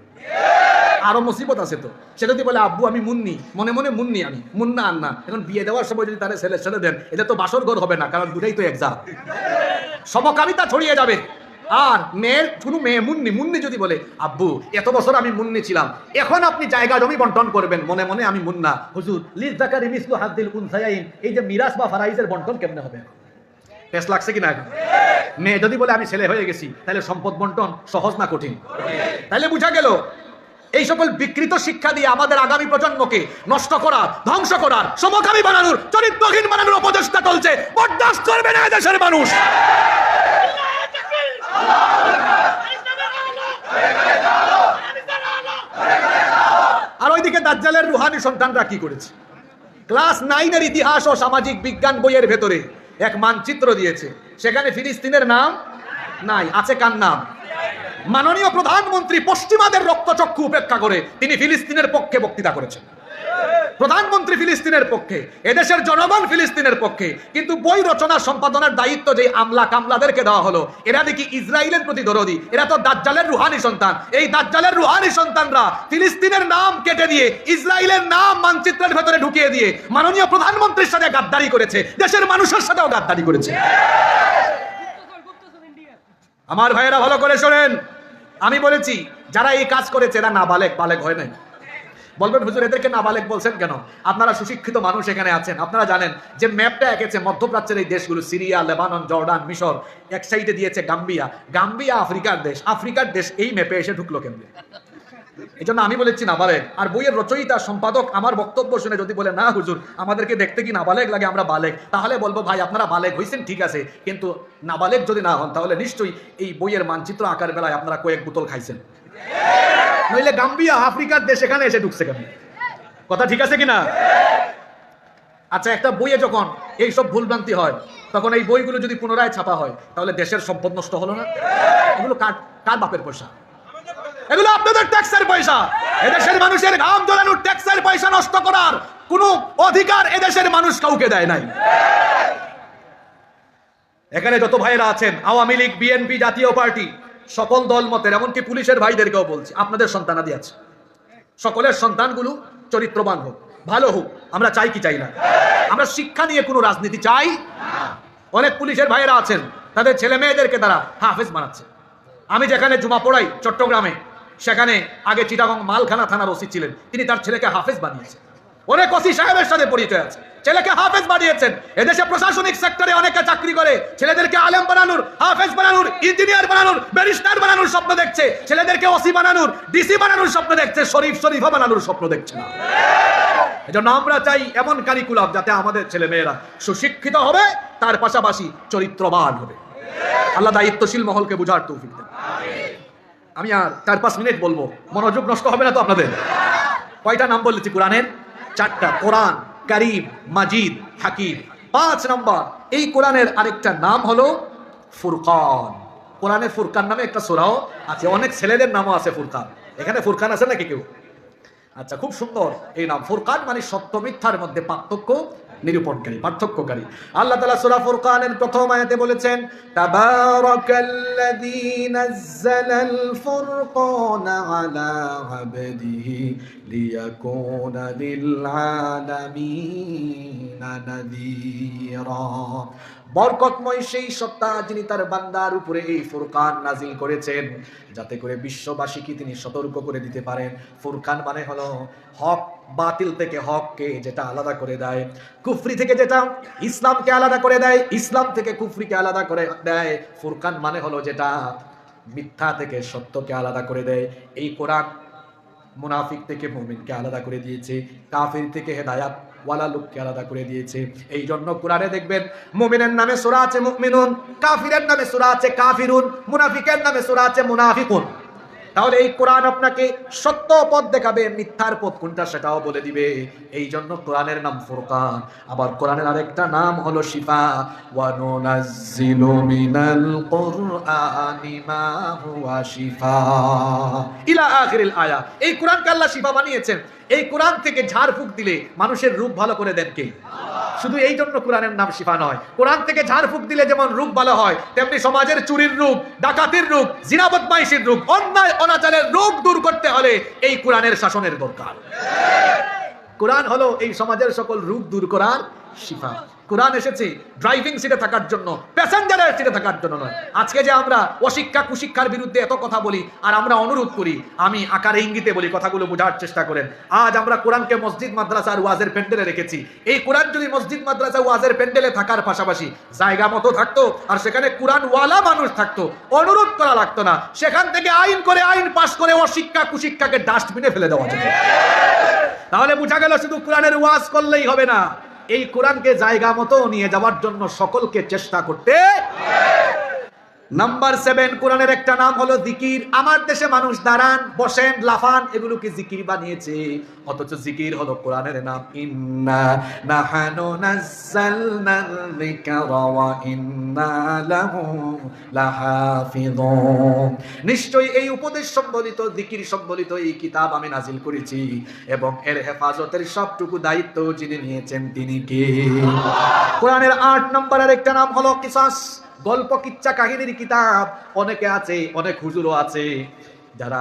আরো মুসিবত আছে তো, সে যদি বলে আব্বু আমি মুন্নি, মনে মনে মুন্নি, আমি মুন্না আন্না, এখন বিয়ে দেওয়ার সময় যদি তারা ছেলে ছেড়ে দেন, এটা তো বাসর ঘর হবে না, কারণ দুটাই তো এক জাত, সমকামিতা ছড়িয়ে যাবে। আর মেয়ের কোনো মেয়ে মুন্নি, মুন্নি যদি বলে আব্বু এত বছর আমি মুন্নি ছিলাম, এখন আপনি জায়গা জমি বন্টন করবেন, মনে মনে আমি মুন্না, হুজুর লিযযাকারি মিসলু হাযযিল উনসায়াইন, এই যে মিরাস বা ফারাইজের বন্টন কেমনে হবে? টেস্ট লাগছে কিনা? মেয়ে যদি বলে আমি ছেলে হয়ে গেছি, তাহলে সম্পদ বন্টন সহজ না কঠিন? তাহলে বুঝা গেল এই সকল বিকৃত শিক্ষা দিয়ে আমাদের আগামী প্রজন্মকে নষ্ট করার, ধ্বংস করার, সমকামী বানানোর, চরিত্রহীন বানানোর অপচেষ্টা চলছে। বরদাস্ত করবে না দেশের মানুষ। আর ওইদিকে দাজ্জালের রুহানি সন্তানরা কি করেছে? ক্লাস 9-এর ইতিহাস ও সামাজিক বিজ্ঞান বইয়ের ভেতরে এক মানচিত্র দিয়েছে, সেখানে ফিলিস্তিনের নাম নাই, আছে কার নাম? মাননীয় প্রধানমন্ত্রী পশ্চিমাদের রক্তচক্ষু উপেক্ষা করে তিনি ফিলিস্তিনের পক্ষে বক্তৃতা করেছেন। প্রধানমন্ত্রী ফিলিস্তিনের পক্ষে, এদেশের জনগণ ফিলিস্তিনের পক্ষে, কিন্তু বই রচনা সম্পাদনার দায়িত্ব যে আমলা কামলাদেরকে দেওয়া হলো, এরা দেখি ইসরায়েলের প্রতি দরদি, এরা তো দাজ্জালের রুহানি সন্তান। এই দাজ্জালের রুহানি সন্তানরা ফিলিস্তিনের নাম কেটে দিয়ে ইসরায়েলের নাম মানচিত্রের ভেতরে ঢুকিয়ে দিয়ে মাননীয় প্রধানমন্ত্রীর সাথে গাদ্দারি করেছে, দেশের মানুষের সাথেও গাদ্দারি করেছে। আমার ভাইয়েরা ভালো করে শোনেন, আমি বলেছি যারা এই কাজ করেছে এরা নাবালেগ, বালেগ হয় নাই। বলবেন হুজুর এদেরকে নাবালেগ বলছেন কেন? আপনারা সুশিক্ষিত মানুষ এখানে আছেন, আপনারা জানেন যে ম্যাপটা এঁকেছে মধ্যপ্রাচ্যের এই দেশগুলো, সিরিয়া, লেবানন, জর্ডান, মিশর, এক সাইডে দিয়েছে গাম্বিয়া। গাম্বিয়া আফ্রিকার দেশ, আফ্রিকার দেশ এই ম্যাপে এসে ঢুকলো কেমনে? এই জন্য আমি বলেছি নাবালেগ। আর বইয়ের রচয়িতা সম্পাদক আমার বক্তব্য শুনে যদি বলে না হুজুর আমাদেরকে দেখতে কি নাবালেগ লাগে, আমরা বালেগ, তাহলে বলবো ভাই আপনারা বালেগ হয়েছেন ঠিক আছে, কিন্তু নাবালেগ যদি না হন তাহলে নিশ্চয়ই এই বইয়ের মানচিত্র আকার বেলায় আপনারা কয়েক বোতল খাইছেন, নইলে গাম্বিয়া আফ্রিকার দেশ এখানে এসে ঢুকছে কেন? কথা ঠিক আছে কিনা? আচ্ছা, একটা বইয়ে যখন এইসব ভুলভ্রান্তি হয় তখন এই বইগুলো যদি পুনরায় ছাপা হয় তাহলে দেশের সম্পদ নষ্ট হলো না? এগুলো কার বাপের পয়সা? এগুলো আপনাদের ট্যাক্সের পয়সা। এদেশের মানুষের ঘাম ঝরানোর ট্যাক্সের পয়সা নষ্ট করার কোনো অধিকার এদেশের মানুষ কাউকে দেয় নাই। এখানে যত ভাইরা আছেন, আওয়ামী লীগ, বিএনপি, জাতীয় পার্টি, সকল দল মতের, এমনকি পুলিশের ভাইদেরকেও বলছি, আপনাদের সন্তানাদি আছে, সকলের সন্তানগুলো চরিত্রবান হোক, ভালো হোক। আমরা চাই কি চাই না? আমরা শিক্ষা নিয়ে কোনো রাজনীতি চাই। অনেক পুলিশের ভাইরা আছেন, তাদের ছেলে মেয়েদেরকে তারা হাফেজ বানাচ্ছে। আমি যেখানে জুমা পড়াই চট্টগ্রামে, সেখানে আগে চিটাগং মালখানা থানার ওসি ছিলেন, তিনি তার ছেলেকে হাফেজ বানিয়েছেন। অনেক ওসি সাহেবের সাথে পরিচয় আছে, ছেলেকে হাফেজ বানিয়েছেন। এদেশে প্রশাসনিক সেক্টরে অনেকে চাকরি করে, ছেলেদেরকে আলেম বানানোর, হাফেজ বানানোর, ইঞ্জিনিয়ার বানানোর, ব্যারিস্টার বানানোর স্বপ্ন দেখছে, ছেলেদেরকে ওসি বানানোর, ডিসি বানানোর স্বপ্ন দেখছে, শরীফা বানানোর স্বপ্ন দেখছে না। এজন্য আমরা চাই এমন কারিকুলাম যাতে আমাদের ছেলে মেয়েরা সুশিক্ষিত হবে, তার পাশাপাশি চরিত্রবান হবে। আল্লাহ দায়িত্বশীল মহলকে বুঝার তৌফিক দেন। আমি আর 4-5 মিনিট বলবো, মনোযোগ নষ্ট হবে না তো আপনাদের? কয়টা নাম বলেছি কোরআনের? 4টা। কোরআন কারীম, মাজিদ, হাকিম। 5 নম্বর, এই কোরআনের আরেকটা নাম হলো ফুরকান। কোরআনে ফুরকান নামে একটা সূরাও আছে, অনেক ছেলেদের নামও আছে ফুরকান। এখানে ফুরকান আছে নাকি কেউ? আচ্ছা, খুব সুন্দর এই নাম। ফুরকান মানে সত্য মিথ্যার মধ্যে নিরূপণকারী, পার্থক্যকারী। আল্লাহ তাআলা সূরা ফুরকানের প্রথম আয়াতে বলেছেন, তাবারাকাল্লাযী নাযালাল ফুরকানা আলা আবদিহি লিয়াকুনা লিল আলামিনা নাযীরা। বরকতময় সেই সত্তা যিনি তার বান্দার উপরে এই ফুরকান নাজিল করেছেন, যাতে করে বিশ্ববাসীকে তিনি সতর্ক করে দিতে পারেন। ফুরকান মানে হলো হক বাতিল থেকে হককে যেটা আলাদা করে দেয়, কুফরি থেকে যেটা ইসলামকে আলাদা করে দেয়, ইসলাম থেকে কুফরিকে আলাদা করে দেয়। ফুরকান মানে হলো যেটা মিথ্যা থেকে সত্যকে আলাদা করে দেয়। এই কোরআন মুনাফিক থেকে মুমিনকে আলাদা করে দিয়েছে, কাফির থেকে হেদায়াত ওয়ালা লোককে আলাদা করে দিয়েছে। এই জন্য কোরআনে দেখবেন মুমিনের নামে সূরা আছে মুমিনুন, কাফিরের নামে সূরা আছে কাফিরুন, মুনাফিকের নামে সূরা আছে মুনাফিকুন। তাহলে এই কোরআন আপনাকে সত্য পথ দেখাবে, মিথ্যার পথ কোনটা সেটাও বলে দিবে। এই জন্য কোরআনের নাম ফুরকান। আবার কোরআনের আরেকটা নাম হলো শিফা। ওয়া নুনাজ্জিলু মিনাল কুরআনি মা হুয়া শিফা ইলা আখিরিল আয়া। এই কোরআনকে আল্লাহ শিফা বানিয়েছেন। এই কোরআন থেকে ঝাড়ফুঁক দিলে মানুষের রূপ ভালো করে দেন কে? শুধু এই জন্য কোরআনের নাম শিফা নয়, কোরআন থেকে ঝাড়ফুঁক দিলে যেমন রূপ ভালো হয়, তেমনি সমাজের চুরির রূপ, ডাকাতির রূপ, জিনা বদমাইশির রূপ, অন্যায় অনাচারের রোগ দূর করতে হলে এই কোরআনের শাসনের দরকার। কোরআন হলো এই সমাজের সকল রোগ দূর করার শিফা। কোরআন এসেছে ড্রাইভিং সিটে থাকার জন্য, প্যাসেঞ্জারের সিটে থাকার জন্য নয়। আজকে যে আমরা অশিক্ষা কুশিক্ষার বিরুদ্ধে এত কথা বলি আর আমরা অনুরোধ করি, আমি আকারে ইঙ্গিতে বলি, কথাগুলো বোঝার চেষ্টা করেন। আজ আমরা কোরআনকে মসজিদ মাদ্রাসা আর ওয়াজের প্যান্ডেলে রেখেছি। এই কোরআন যদি মসজিদ মাদ্রাসা ওয়াজের প্যান্ডেলে থাকার পাশাপাশি জায়গা মতো থাকতো আর সেখানে কোরআন ওয়ালা মানুষ থাকতো, অনুরোধ করা লাগতো না, সেখান থেকে আইন করে আইন পাস করে অশিক্ষা কুশিক্ষাকে ডাস্টবিনে ফেলে দেওয়া যেত। তাহলে বোঝা গেল শুধু কোরআনের ওয়াজ করলেই হবে না, এই কোরআনকে জায়গা মতো নিয়ে যাওয়ার জন্য সকলকে চেষ্টা করতে। নাম্বার 7, কোরআনের একটা নাম হলো জিকির। আমার দেশে মানুষ দাঁড়ান, বসেন, লাফান, এগুলোকে জিকির বানিয়েছে, অথচ জিকির হলো কোরআনের নাম। ইন্না নাহানু নাযালনাল যিকরা ওয়া ইন্না লাহু লাহাফিযুন। নিশ্চয়ই এই উপদেশ সম্বলিত, জিকির সম্বলিত এই কিতাব আমি নাজিল করেছি এবং এর হেফাজতের সবটুকু দায়িত্ব যিনি নিয়েছেন তিনি কে? কোরআনের 8 নম্বরের একটা নাম হলো কিসাস, গল্প কিচ্ছা কাহিনীর কিতাব। অনেকে আছে, অনেক হুজুরও আছে যারা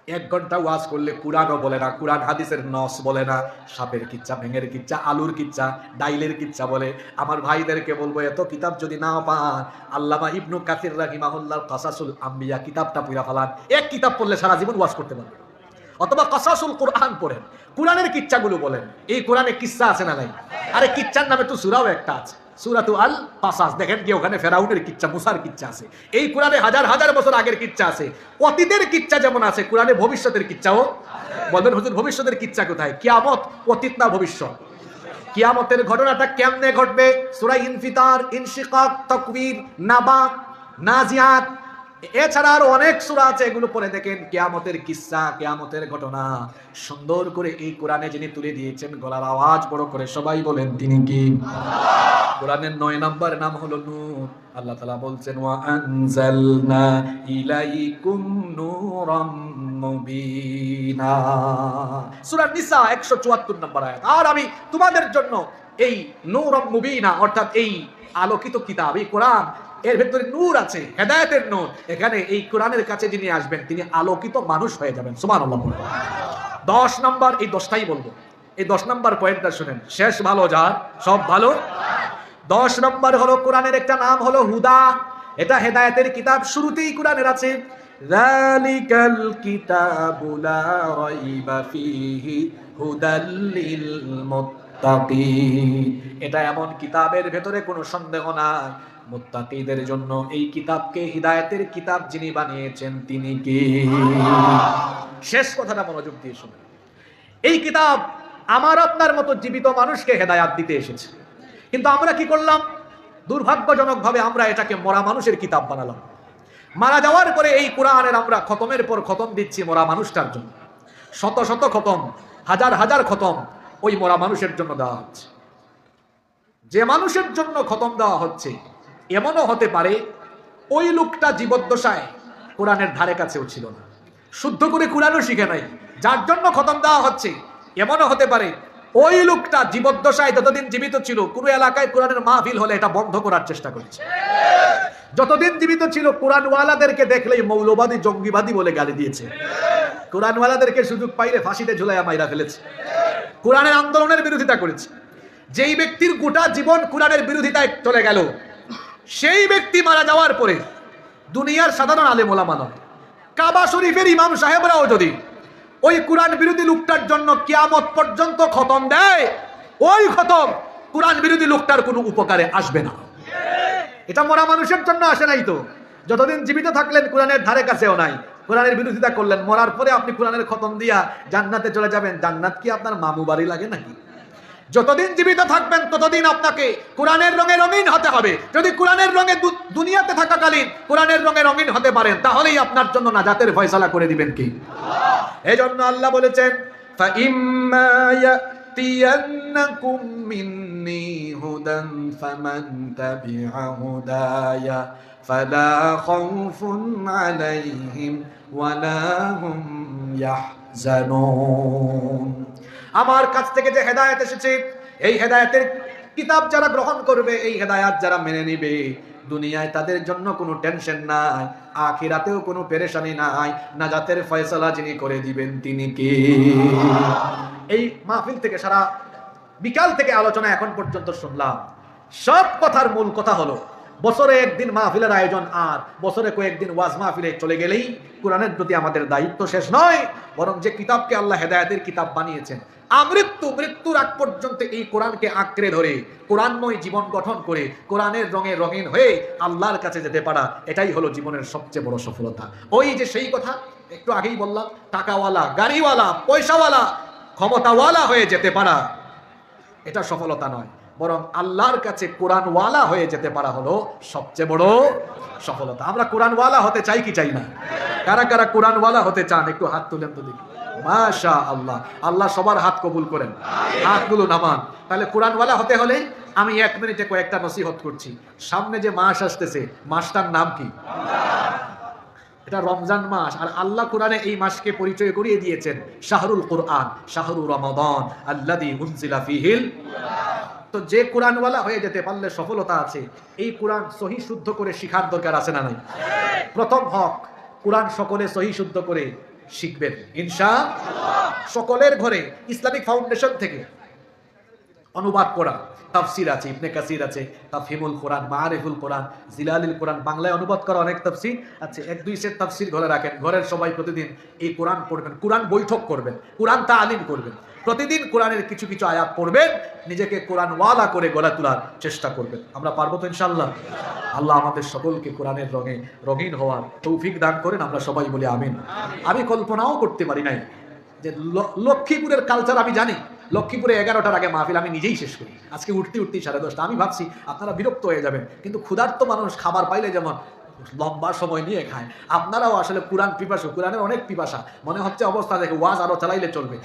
1 ঘন্টা ওয়াজ করলে কুরআনও বলে না, কুরআন হাদিসের নস বলে না, সাপের কিচ্ছা, ভেঙের কিচ্ছা, আলুর কিচ্ছা, ডাইলের কিচ্ছা বলে। আমার ভাইদেরকে বলবো, এত কিতাব যদি না পান, আল্লামা ইবনু কাসির রাহিমাহুল্লাহ কাসাসুল আম্বিয়া কিতাবটা পড়া ফেলান। 1 কিতাব পড়লে সারা জীবন ওয়াজ করতে পারবে। অথবা কাসাসুল কোরআন পড়েন, কোরআনের কিচ্ছাগুলো বলেন। এই কোরআনে কিচ্ছা আছে না নাই? আরে কিচ্ছার নামে তো সূরাও একটা আছে, সূরাতু আল কাসাস। দেখেন কি ওখানে ফেরাউনের কিচ্ছা, মুসার কিচ্ছা আছে। এই কোরআনে হাজার হাজার বছর আগের কিচ্ছা আছে। অতীতের কিচ্ছা যেমন আছে, কোরআনে ভবিষ্যতের কিচ্ছাও। বলেন হুজুর ভবিষ্যতের কিচ্ছা কোথায়? কিয়ামত অতীত না ভবিষ্যৎ? কিয়ামতের ঘটনাটা কেমনে ঘটবে? সূরা ইনফিতার, ইনশিকাক, তাকবীর, নাবা, নাজিয়াত, এছাড়া আরো অনেক সূরা আছে, এগুলো পড়ে দেখেন কিয়ামতের কিসসা, কিয়ামতের ঘটনা সুন্দর করে এই কোরআনে যিনি তুলে দিয়েছেন। গলার আওয়াজ বড় করে সবাই বলেন তিনি কি? কোরআনের 9 নম্বর নাম হলো নূর। আল্লাহ তাআলা বলছেন ওয়া আনজালনা ইলাইকুম নূরাম মুবিনা, সূরা নিসা 174 নম্বর আয়াত। আর আমি তোমাদের জন্য এই নূরাম মুবিনা অর্থাৎ এই আলোকিত কিতাব, এই কোরআন, এর ভেতরে নূর আছে, হেদায়েতের নূর। এখানে এই কোরআনের কাছে যিনি আসবেন তিনি আলোকিত মানুষ হয়ে যাবেন। সুবহানাল্লাহ। 10 নম্বর, এই 10টাই বলবো। এই 10 নম্বর পয়েন্টটা শুনেন, শেষ ভালো যার সব ভালো। 10 নম্বর হলো কোরআনের একটা নাম হলো হুদা। এটা হেদায়েতের কিতাব, শুরুতেই কোরআনের আছে যালিকাল কিতাবু লা রাইবা ফীহি হুদাল লিল মুত্তাকিন। এটা এমন কিতাবের ভেতরে কোনো সন্দেহ নাই, মুত্তাকিদের জন্য এই কিতাবকে হিদায়াতের কিতাব যিনি বানিয়েছেন তিনি কে? শেষ কথাটা মনোযোগ দিয়ে শুনুন। এই কিতাব আমার আপনার মতো জীবিত মানুষকে হেদায়াত দিতে এসেছে, কিন্তু আমরা কি করলাম? দুর্ভাগ্যজনকভাবে আমরা এটাকে মরা মানুষের কিতাব বানালাম। মারা যাওয়ার পরে এই কোরআনের আমরা খতমের পর খতম দিচ্ছি মরা মানুষটার জন্য। শত শত খতম, হাজার হাজার খতম ওই মরা মানুষের জন্য দেওয়া হচ্ছে। যে মানুষের জন্য খতম দেওয়া হচ্ছে এমনও হতে পারে ওই লোকটা জীবদ্দশায় কোরআনের ধারে কাছেও ছিল না, শুদ্ধ করে কোরআনও শিখে নাই। যার জন্য খতম দেওয়া হচ্ছে এমনও হতে পারে ওই লোকটা জীবদ্দশায় যতদিন জীবিত ছিল কোনো এলাকায় কোরআনের মাহফিল হলে এটা বন্ধ করার চেষ্টা করেছে। যতদিন জীবিত ছিল কোরআনওয়ালাদেরকে দেখলেই মৌলবাদী, জঙ্গিবাদী বলে গালি দিয়েছে। কোরআনওয়ালাদেরকে সুযোগ পাইলে ফাঁসিতে ঝুলাইয়া মাইরা ফেলেছে। কোরআনের আন্দোলনের বিরোধিতা করেছে। যেই ব্যক্তির গোটা জীবন কোরআনের বিরোধিতায় চলে গেল, সেই ব্যক্তি মারা যাওয়ার পরে দুনিয়ার সাধারণ আলেম ওলামা নয়, কাবা শরীফের ইমাম সাহেবরাও যদি ওই কোরআন বিরোধী লোকটার জন্য কিয়ামত পর্যন্ত খতম দেয়, ওই খতম কোরআন বিরোধী লোকটার কোনো উপকারে আসবে না। এটা মরা মানুষের জন্য আসে নাই তো। যতদিন জীবিত থাকলেন কোরআনের ধারে কাছেও নাই, কোরআনের বিরোধিতা করলেন, মরার পরে আপনি কোরআনের খতম দিয়া জান্নাতে চলে যাবেন। জান্নাত কি আপনার মামু বাড়ি লাগে নাকি? যতদিন জীবিত থাকবেন ততদিন আপনাকে কোরআনের রঙে রঙিন হতে হবে। যদি কোরআনের রঙে দুনিয়াতে থাকাকালীন কোরআনের রঙে রঙিন হতে পারেন, তাহলেই আপনার জন্য নাজাতের ফয়সালা করে দিবেন কি? এজন্য আল্লাহ বলেছেন ফাইম্মা ইয়াতিয়ান্নাকুম মিন্নি হুদান ফামান তাবিআ হুদায়া ফালা খাউফুন আলাইহিম ওয়ালা হুম ইয়াহজানুন। আমার কাছ থেকে যে হেদায়েত এসেছে, এই হেদায়েতের কিতাব যারা গ্রহণ করবে, এই হেদায়েত যারা মেনে নিবে, দুনিয়ায় তাদের জন্য কোনো টেনশন নাই, আখিরাতেও কোনো পেরেশানি নাই। নাজাতের ফয়সালা যিনি করে দিবেন তিনি কে? এই মাহফিল থেকে সারা বিকাল থেকে আলোচনা এখন পর্যন্ত শুনলাম, সব কথার মূল কথা হলো বছরে একদিন মাহফিলের আয়োজন আর বছরে কয়েকদিন ওয়াজ মাহফিলে চলে গেলেই কোরআনের প্রতি আমাদের দায়িত্ব শেষ নয়, বরং যে কিতাবকে আল্লাহ হেদায়েতের কিতাব বানিয়েছেন, মৃত্যুর আগ পর্যন্ত এই কোরআনকে আঁকড়ে ধরে কোরআনময় জীবন গঠন করে কোরআনের রঙে রঙিন হয়ে আল্লাহর কাছে যেতে পারা, এটাই হলো জীবনের সবচেয়ে বড় সফলতা। ওই যে সেই কথা একটু আগেই বললাম, টাকাওয়ালা, গাড়িওয়ালা, পয়সাওয়ালা, ক্ষমতাওয়ালা হয়ে যেতে পারা এটা সফলতা নয়, বরং আল্লাহর কাছে কোরআনওয়ালা হয়ে যেতে পারা হলো সবচেয়ে বড় সফলতা। আমরা কোরআনওয়ালা হতে চাই কি চাই না? কারা কারা কোরআনওয়ালা হতে চান একটু হাত তুলেন তো দেখি। মাশাআল্লাহ, আল্লাহ সবার হাত কবুল করেন, হাতগুলো নামান। তাহলে কোরআনওয়ালা হতে হলে আমি 1 মিনিটে কয়েকটা নসিহত করছি। সামনে যে মাস আসতেছে, মাসটার নাম কি? এটা রমজান মাস। আর আল্লাহ কোরআনে এই মাসকে পরিচয় করিয়ে দিয়েছেন শাহরুল কোরআন, শাহরু রমাদান আল্লাযী উনজিলা ফীহিল। তো যে কোরআনওয়ালা হয়ে যেতে পারলে সফলতা আছে। এই কোরআন সহি শুদ্ধ করে শিখার দরকার আছে না নাই? প্রথম হক, কোরআন সকলে সহি শুদ্ধ করে শিখবেন ইনশাআল্লাহ। সকলের ঘরে ইসলামিক ফাউন্ডেশন থেকে অনুবাদ করা তাফসির আছে, ইবনে কাসির আছে, তাফহিমুল কোরআন, মাআরিফুল কোরআন, জিলালুল কোরআন, বাংলায় অনুবাদ করা অনেক তাফসির আছে। এক দুই সেট তাফসির ঘরে রাখেন, ঘরের সবাই প্রতিদিন এই কোরআন পড়বেন, কোরআন বৈঠক করবেন, কোরআন তালিম করবেন, প্রতিদিন কোরআনের কিছু কিছু আয়াত পড়বেন, নিজেকে কোরআন ওয়ালা করে গড়ে তোলার চেষ্টা করবেন। আমরা পারবো তো ইনশাআল্লাহ? আল্লাহ আমাদের সকলকে কোরআনের রঙে রঙিন হওয়ার তৌফিক দান করেন। আমরা সবাই বলি আমিন। আমি কল্পনাও করতে পারি নাই যে লক্ষ্মীপুরের কালচার আমি জানি। লক্ষ্মীপুরে 11টার আগে মাহফিল আমি নিজেই শেষ করি। আজকে উঠতে 10:30। আমি ভাবছি আপনারা বিরক্ত হয়ে যাবেন, কিন্তু ক্ষুধার্ত মানুষ খাবার পাইলে যেমন লম্বা সময় নিয়ে খায়, আপনারাও আসলে কোরআন পিপাসু, কোরআনের অনেক পিপাসা। মনে হচ্ছে অবস্থা দেখে ওয়াজ আরো চালাইলে চলবে।